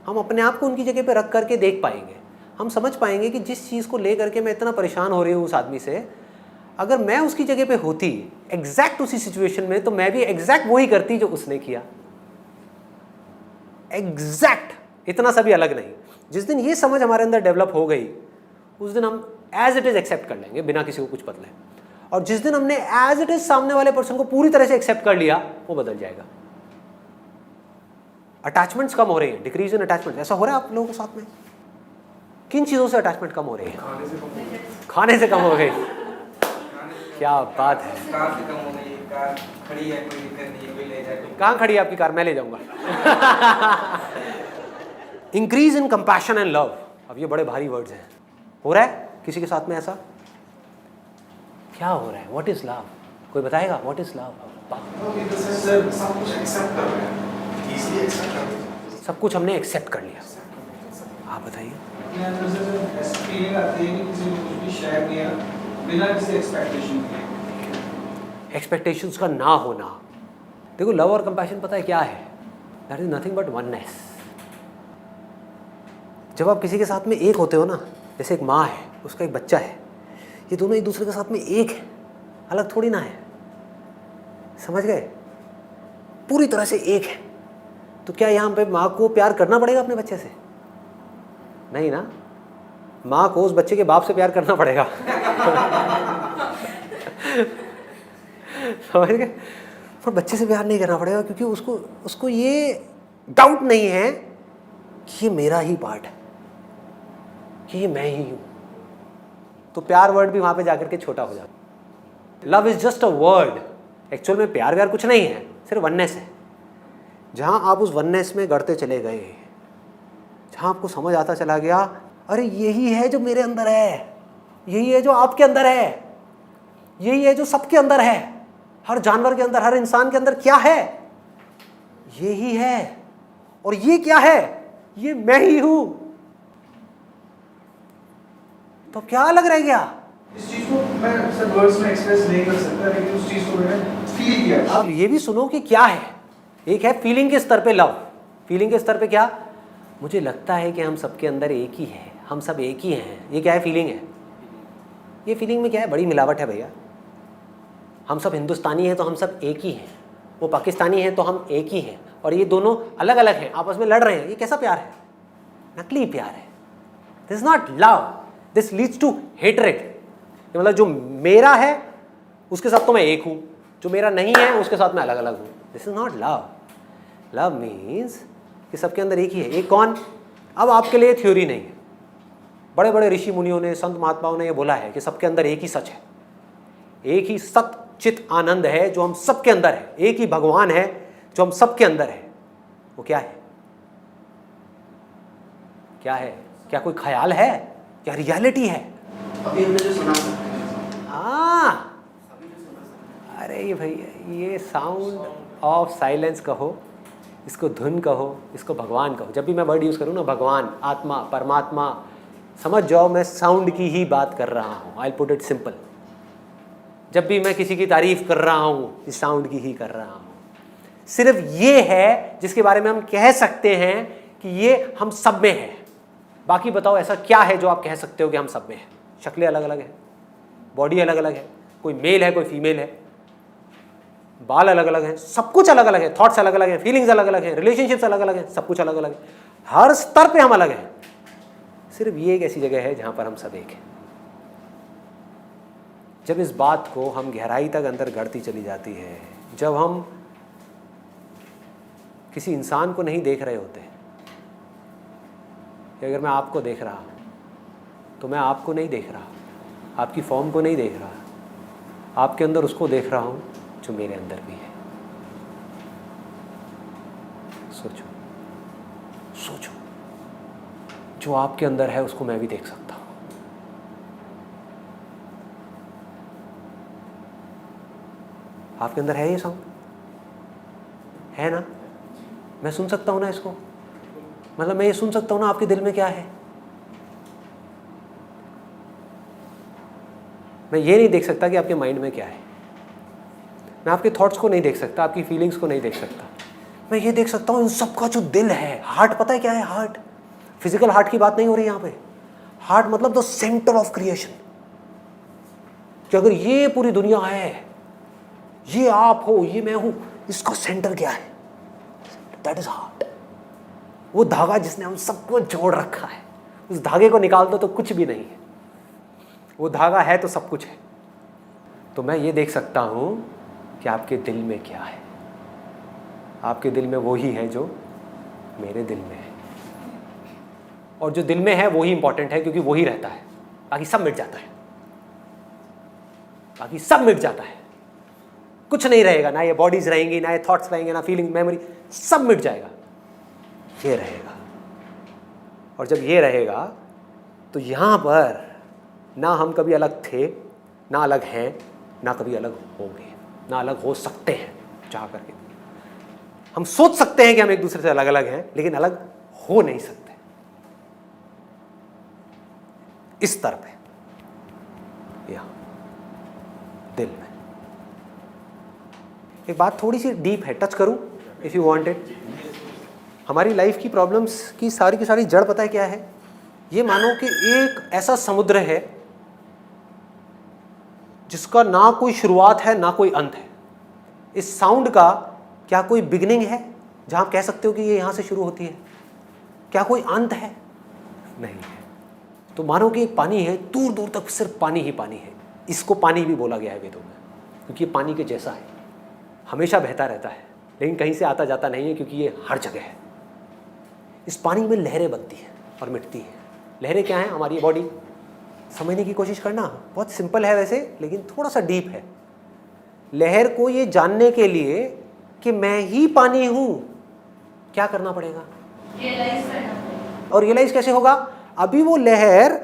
हम अपने आप को उनकी जगह पे रख करके देख पाएंगे, हम समझ पाएंगे कि जिस चीज़ को लेकर के मैं इतना परेशान हो रही हूँ उस आदमी से, अगर मैं उसकी जगह पे होती एग्जैक्ट उसी सिचुएशन में, तो मैं भी एग्जैक्ट वही करती जो उसने किया। एग्जैक्ट, इतना सा भी अलग नहीं। जिस दिन ये समझ हमारे अंदर डेवलप हो गई, उस दिन हम एज इट इज एक्सेप्ट कर लेंगे बिना किसी को कुछ बदले। और जिस दिन हमने एज इट इज सामने वाले पर्सन को पूरी तरह से एक्सेप्ट कर लिया, वो बदल जाएगा। अटैचमेंट्स कम हो रही है, डिक्रीज इन अटैचमेंट। ऐसा हो रहा है आप लोगों के साथ में? किन चीज़ों से अटैचमेंट कम हो रही है? खाने से कम हो गई। क्या बात है। कार से कम हो गई, कार खड़ी है, कोई दिक्कत नहीं है, कोई ले जाए। कहाँ खड़ी है आपकी कार? मैं ले जाऊंगा। Increase in compassion and love. अब ये बड़े भारी वर्ड्स हैं। हो रहा है किसी के साथ में ऐसा? क्या हो रहा है? What is love? कोई बताएगा व्हाट इज लव? सर सब कुछ एक्सेप्ट कर रहे हैं, इजीली एक्सेप्ट कर रहे हैं। सब कुछ हमने एक्सेप्ट कर लिया। आप बताइए। अपने अंदर से ऐसी फीलिंग आती है कि किसी ने कुछ भी शेयर किया बिना किसी एक्सपेक्टेशन के। एक्सपेक्टेशंस का ना होना। देखो लव और कंपैशन पता है क्या है? That is nothing but oneness. जब आप किसी के साथ में एक होते हो ना, जैसे एक माँ है, उसका एक बच्चा है, ये दोनों एक दूसरे के साथ में एक है, अलग थोड़ी ना है। समझ गए? पूरी तरह से एक है। तो क्या यहाँ पे माँ को प्यार करना पड़ेगा अपने बच्चे से? नहीं ना, माँ को उस बच्चे के बाप से प्यार करना पड़ेगा। समझ गए? पर बच्चे से प्यार नहीं करना पड़ेगा, क्योंकि उसको ये डाउट नहीं है कि ये मेरा ही पार्ट है, कि ये मैं ही हूं। तो प्यार वर्ड भी वहां पे जाकर के छोटा हो जाता। Love is just a word. Actual में प्यार व्यार कुछ नहीं है, सिर्फ वननेस है। जहां आप उस वननेस में गढ़ते चले गए, जहां आपको समझ आता चला गया, अरे यही है जो मेरे अंदर है, यही है जो आपके अंदर है, यही है जो सबके अंदर है, हर जानवर के अंदर, हर इंसान के अंदर क्या है? यही है। और ये क्या है? ये मैं ही हूं। तो क्या अलग रह गया? इस चीज को मैं सर वर्ड्स में एक्सप्रेस नहीं कर सकता, लेकिन उस चीज को मैंने फील किया। अब ये भी सुनो कि क्या है। एक है फीलिंग के स्तर पे लव। फीलिंग के स्तर पे क्या? मुझे लगता है कि हम सबके अंदर एक ही है, हम सब एक ही हैं। ये क्या है? फीलिंग है। ये फीलिंग में क्या है? बड़ी मिलावट है भैया। हम सब हिंदुस्तानी हैं तो हम सब एक ही हैं, वो पाकिस्तानी हैं तो हम एक ही हैं, और ये दोनों अलग अलग हैं, आपस में लड़ रहे हैं। ये कैसा प्यार है? नकली प्यार है। This is not love, this leads to hatred. मतलब जो मेरा है उसके साथ तो मैं एक हूं, जो मेरा नहीं है उसके साथ मैं अलग अलग हूं। This is not love. Love means कि सबके अंदर एक ही है। एक कौन? अब आपके लिए थ्योरी नहीं है, बड़े बड़े ऋषि मुनियों ने, संत महात्माओं ने ये बोला है कि सबके अंदर एक ही सच है, एक ही सत चित आनंद है जो हम सबके अंदर है, एक ही भगवान है जो हम सबके अंदर है। वो क्या है? क्या है? क्या कोई ख्याल है? क्या रियलिटी है? अभी हमने जो सुना हाँ, अरे ये भैया, ये साउंड ऑफ साइलेंस कहो, इसको धुन कहो, इसको भगवान कहो। जब भी मैं वर्ड यूज़ करूँ ना, भगवान, आत्मा, परमात्मा, समझ जाओ मैं साउंड की ही बात कर रहा हूँ। I put it simple. जब भी मैं किसी की तारीफ कर रहा हूँ, इस साउंड की ही कर रहा हूँ। सिर्फ ये है जिसके बारे में हम कह सकते हैं कि ये हम सब में है। बाकी बताओ ऐसा क्या है जो आप कह सकते हो कि हम सब में है? शक्लें अलग अलग हैं, बॉडी अलग अलग है, कोई मेल है कोई फीमेल है, बाल अलग अलग हैं, सब कुछ अलग अलग है, थॉट्स अलग अलग हैं, फीलिंग्स अलग अलग हैं, रिलेशनशिप्स अलग अलग हैं, सब कुछ अलग अलग है। हर स्तर पे हम अलग हैं। सिर्फ ये एक ऐसी जगह है जहां पर हम सब एक हैं। जब इस बात को हम गहराई तक अंदर गढ़ती चली जाती है, जब हम किसी इंसान को नहीं देख रहे होते, कि अगर मैं आपको देख रहा हूं तो मैं आपको नहीं देख रहा, आपकी फॉर्म को नहीं देख रहा, आपके अंदर उसको देख रहा हूं जो मेरे अंदर भी है। सोचो सोचो, जो आपके अंदर है उसको मैं भी देख सकता हूं। आपके अंदर है ये साउंड? है ना? मैं सुन सकता हूं ना इसको? मतलब मैं ये सुन सकता हूं ना आपके दिल में क्या है? मैं ये नहीं देख सकता कि आपके माइंड में क्या है। मैं आपके थॉट्स को नहीं देख सकता, आपकी फीलिंग्स को नहीं देख सकता। मैं ये देख सकता हूं इन सबका जो दिल है, हार्ट। पता है क्या है हार्ट? फिजिकल हार्ट की बात नहीं हो रही यहां पे। हार्ट मतलब द सेंटर ऑफ क्रिएशन। कि अगर ये पूरी दुनिया है, ये आप हो, ये मैं हूं, इसका सेंटर क्या है? That is heart. वो धागा जिसने हम सबको जोड़ रखा है। उस धागे को निकाल दो तो कुछ भी नहीं है, वो धागा है तो सब कुछ है। तो मैं ये देख सकता हूं कि आपके दिल में क्या है। आपके दिल में वही है जो मेरे दिल में है, और जो दिल में है वही इंपॉर्टेंट है, क्योंकि वही रहता है। बाकी सब मिट जाता है, बाकी सब मिट जाता है, कुछ नहीं रहेगा। ना ये बॉडीज रहेंगी, ना ये थॉट्स रहेंगे, ना फीलिंग, मेमोरी, सब मिट जाएगा। ये रहेगा। और जब ये रहेगा तो यहां पर ना हम कभी अलग थे, ना अलग हैं, ना कभी अलग होंगे, ना अलग हो सकते हैं चाह करके। हम सोच सकते हैं कि हम एक दूसरे से अलग अलग हैं, लेकिन अलग हो नहीं सकते। इस तरफ है, यहां दिल में। एक बात थोड़ी सी डीप है, टच करूं इफ यू वांट इट। हमारी लाइफ की प्रॉब्लम्स की सारी जड़ पता है क्या है? ये मानो कि एक ऐसा समुद्र है जिसका ना कोई शुरुआत है ना कोई अंत है। इस साउंड का क्या कोई बिगिनिंग है जहां आप कह सकते हो कि ये यहां से शुरू होती है? क्या कोई अंत है? नहीं है। तो मानो कि एक पानी है, दूर दूर तक सिर्फ पानी ही पानी है। इसको पानी भी बोला गया है वेदों में, क्योंकि ये पानी के जैसा है, हमेशा बहता रहता है, लेकिन कहीं से आता जाता नहीं है, क्योंकि ये हर जगह है। इस पानी में लहरें बनती हैं और मिटती हैं। लहरें क्या हैं? हमारी बॉडी। समझने की कोशिश करना, बहुत सिंपल है वैसे, लेकिन थोड़ा सा डीप है। लहर को ये जानने के लिए कि मैं ही पानी हूं, क्या करना पड़ेगा? रियलाइज करना पड़ेगा। और रियलाइज कैसे होगा? अभी वो लहर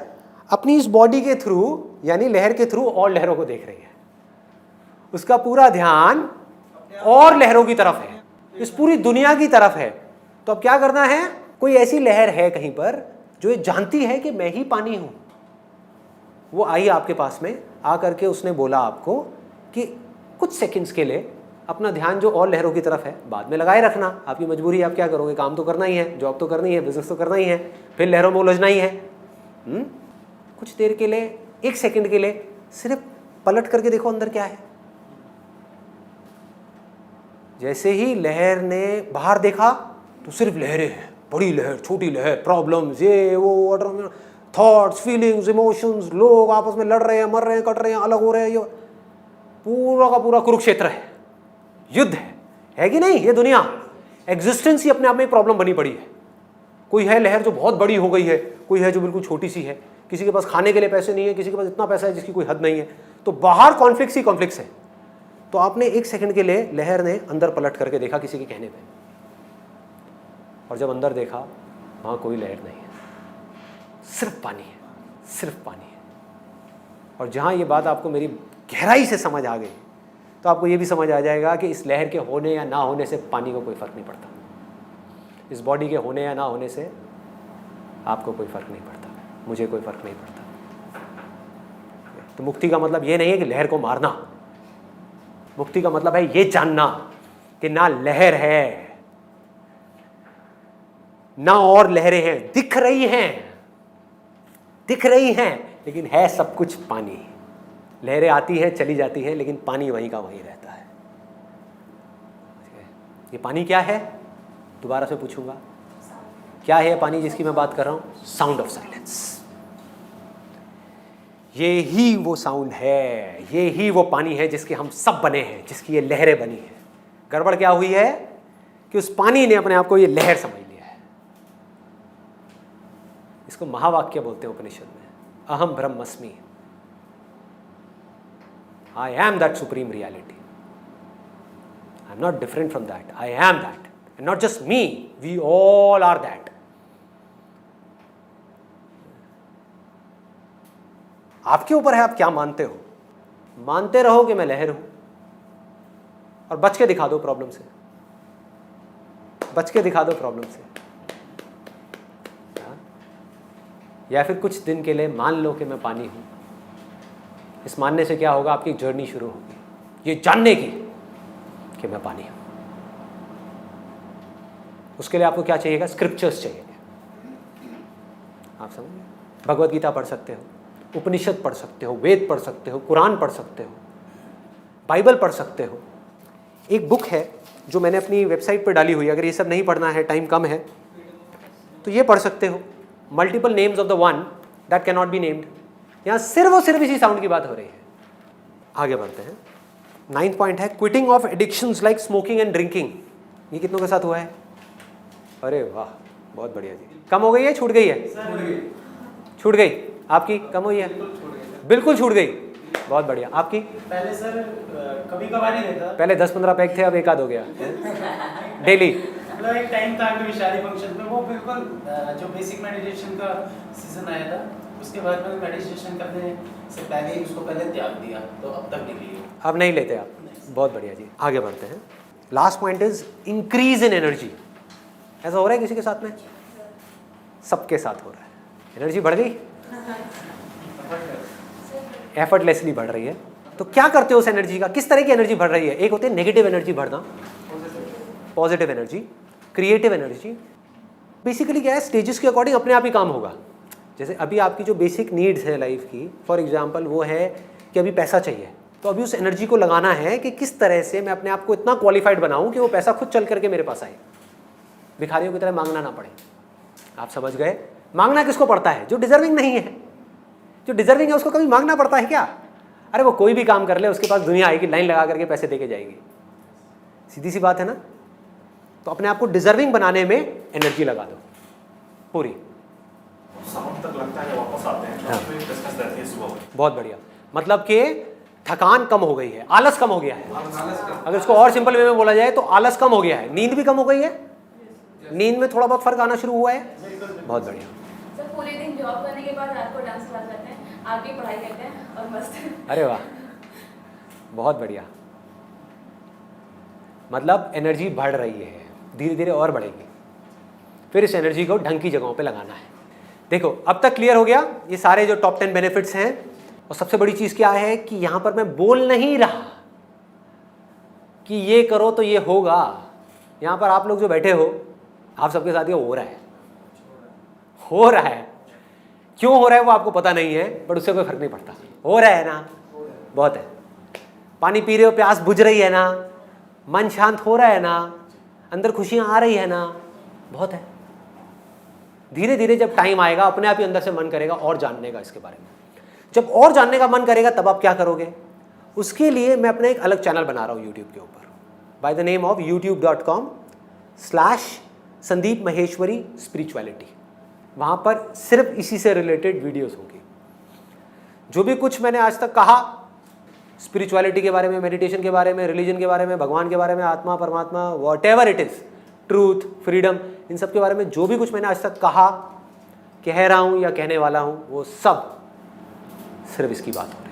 अपनी इस बॉडी के थ्रू, यानी लहर के थ्रू और लहरों को देख रही है। उसका पूरा ध्यान और लहरों की तरफ है, इस पूरी दुनिया की तरफ है। तो अब क्या करना है? कोई ऐसी लहर है कहीं पर जो ये जानती है कि मैं ही पानी हूं। वो आई आपके पास में, आ करके उसने बोला आपको कि कुछ सेकंड्स के लिए अपना ध्यान जो और लहरों की तरफ है बाद में लगाए रखना। आपकी मजबूरी, आप क्या करोगे? काम तो करना ही है, जॉब तो करनी है, बिजनेस तो करना ही है, फिर लहरों में उलझना ही है। कुछ देर के लिए, एक सेकंड के लिए सिर्फ पलट करके देखो अंदर क्या है। जैसे ही लहर ने बाहर देखा तो सिर्फ लहरें हैं, बड़ी लहर, छोटी लहर, प्रॉब्लम्स, ये वो, थॉट्स, फीलिंग्स, इमोशंस, लोग आपस में लड़ रहे हैं, मर रहे हैं, कट रहे हैं, अलग हो रहे हैं। ये पूरा का पूरा कुरुक्षेत्र है, युद्ध है कि नहीं? ये दुनिया, एग्जिस्टेंस ही अपने आप में एक प्रॉब्लम बनी पड़ी है। कोई है लहर जो बहुत बड़ी हो गई है, कोई है जो बिल्कुल छोटी सी है। किसी के पास खाने के लिए पैसे नहीं है, किसी के पास इतना पैसा है जिसकी कोई हद नहीं है। तो बाहर कॉन्फ्लिक्ट्स ही कॉन्फ्लिक्ट्स है। तो आपने एक सेकंड के लिए लहर ने अंदर पलट करके देखा किसी के कहने पे, और जब अंदर देखा वहां कोई लहर नहीं है, सिर्फ पानी है, सिर्फ पानी है। और जहां ये बात आपको मेरी गहराई से समझ आ गई, तो आपको ये भी समझ आ जाएगा कि इस लहर के होने या ना होने से पानी को कोई फर्क नहीं पड़ता। इस बॉडी के होने या ना होने से आपको कोई फर्क नहीं पड़ता, मुझे कोई फर्क नहीं पड़ता। तो मुक्ति का मतलब ये नहीं है कि लहर को मारना। मुक्ति का मतलब है ये जानना कि ना लहर है ना और लहरें हैं। दिख रही हैं, लेकिन है सब कुछ पानी। लहरें आती हैं, चली जाती हैं, लेकिन पानी वहीं का वहीं रहता है। ये पानी क्या है? दोबारा से पूछूंगा, क्या है पानी जिसकी मैं बात कर रहा हूं? Sound of silence. ये ही वो साउंड है, ये ही वो पानी है जिसके हम सब बने हैं, जिसकी ये लहरें बनी हैं। गड़बड़ क्या हुई है कि उस पानी ने अपने आप को ये लहर समझ लिया है। इसको महावाक्य बोलते हैं उपनिषद में, अहम ब्रह्मस्मि, I am that supreme reality, I am not different from that, I am that, and not just me, we all are that. आपके ऊपर है आप क्या मानते हो। मानते रहो कि मैं लहर हूं और बच के दिखा दो प्रॉब्लम से, बच के दिखा दो प्रॉब्लम से। या फिर कुछ दिन के लिए मान लो कि मैं पानी हूं। इस मानने से क्या होगा? आपकी जर्नी शुरू होगी ये जानने की कि मैं पानी हूं। उसके लिए आपको क्या चाहिएगा? स्क्रिप्चर्स चाहिए। आप समझिए, भगवत गीता पढ़ सकते हो, उपनिषद पढ़ सकते हो, वेद पढ़ सकते हो, कुरान पढ़ सकते हो, बाइबल पढ़ सकते हो। एक बुक है जो मैंने अपनी वेबसाइट पर डाली हुई है, अगर ये सब नहीं पढ़ना है, टाइम कम है, तो ये पढ़ सकते हो, multiple names of the one that can not be named. यहाँ सिर्फ और सिर्फ इसी साउंड की बात हो रही है। आगे बढ़ते हैं। 9th पॉइंट है quitting of addictions like smoking and drinking. ये कितनों के साथ हुआ है? अरे वाह, बहुत बढ़िया जी। कम हो गई है, छूट गई है? छूट गई। आपकी कम हुई है? बिल्कुल छूट गई। बहुत बढ़िया। आपकी? पहले सर कभी कभार ही लेता, पहले 10-15 पैक थे, अब एक आध हो गया डेली। मतलब एक टाइम था कभी शादी फंक्शन में, वो बिल्कुल जो बेसिक मेडिटेशन का सीजन आया था, उसके बाद मैंने मेडिटेशन करने से पहले ही उसको पहले त्याग दिया, तो अब तक नहीं लिया। अब नहीं लेते आप? बहुत बढ़िया जी, आगे बढ़ते हैं। Last point is increase in energy. ऐसा हो रहा है किसी के साथ में? सबके साथ हो रहा है। एनर्जी बढ़ गई, एफर्टलेसली बढ़ रही है। तो क्या करते हो उस एनर्जी का? किस तरह की एनर्जी बढ़ रही है? एक होती है नेगेटिव एनर्जी बढ़ना, positive energy, creative energy. Basically क्या है, स्टेजेस के अकॉर्डिंग अपने आप ही काम होगा। जैसे अभी आपकी जो बेसिक नीड्स है लाइफ की, फॉर एग्जांपल वो है कि अभी पैसा चाहिए, तो अभी उस एनर्जी को लगाना है कि किस तरह से मैं अपने आप को इतना क्वालिफाइड बनाऊं कि वो पैसा खुद चल करके मेरे पास आए, भिखारियों की तरह मांगना ना पड़े। आप समझ गए? मांगना किसको पड़ता है? जो डिजर्विंग नहीं है। जो डिजर्विंग है उसको कभी मांगना पड़ता है क्या? अरे वो कोई भी काम कर ले, उसके पास दुनिया आएगी, लाइन लगा करके पैसे देके जाएगी। सीधी सी बात है ना? तो अपने आप को डिजर्विंग बनाने में एनर्जी लगा दो पूरी। शाम तक लगता है वापस आते हैं, हाँ। फिर डिस्कस रहती है सुबह। बहुत बढ़िया, मतलब कि थकान कम हो गई है, आलस कम हो गया है। आलस का अगर इसको और सिंपल वे में बोला जाए तो आलस कम हो गया है, नींद भी कम हो गई है, नींद में थोड़ा बहुत फर्क आना शुरू हुआ है। बहुत बढ़िया। सर पूरे दिन जॉब करने के बाद रात को डांस क्लास जाते हैं, आगे पढ़ाई करते हैं और मस्त। अरे वाह, बहुत बढ़िया। मतलब एनर्जी बढ़ रही है, धीरे धीरे और बढ़ेगी। फिर इस एनर्जी को ढंग की जगहों पे लगाना है। देखो अब तक क्लियर हो गया ये सारे जो टॉप 10 बेनिफिट्स हैं। और सबसे बड़ी चीज़ क्या है कि यहाँ पर मैं बोल नहीं रहा कि ये करो तो ये होगा। यहाँ पर आप लोग जो बैठे हो, आप सबके साथ ये हो रहा है, हो रहा है। क्यों हो रहा है वो आपको पता नहीं है, बट उससे कोई फर्क नहीं पड़ता। हो रहा है ना, बहुत है। पानी पी रहे हो, प्यास बुझ रही है ना, मन शांत हो रहा है ना, अंदर खुशियाँ आ रही है ना, बहुत है। धीरे धीरे जब टाइम आएगा अपने आप ही अंदर से मन करेगा और जानने का इसके बारे में। जब और जानने का मन करेगा तब आप क्या करोगे? उसके लिए मैं अपना एक अलग चैनल बना रहा हूँ यूट्यूब के ऊपर, बाय द नेम ऑफ youtube.com/संदीप महेश्वरी स्पिरिचुअलिटी। वहाँ पर सिर्फ इसी से रिलेटेड वीडियोस होंगी। जो भी कुछ मैंने आज तक कहा स्पिरिचुअलिटी के बारे में, मेडिटेशन के बारे में, रिलीजन के बारे में, भगवान के बारे में, आत्मा परमात्मा, whatever it is, truth, freedom, इन सब के बारे में जो भी कुछ मैंने आज तक कहा, कह रहा हूँ या कहने वाला हूँ, वो सब सिर्फ इसकी बात हो रही है।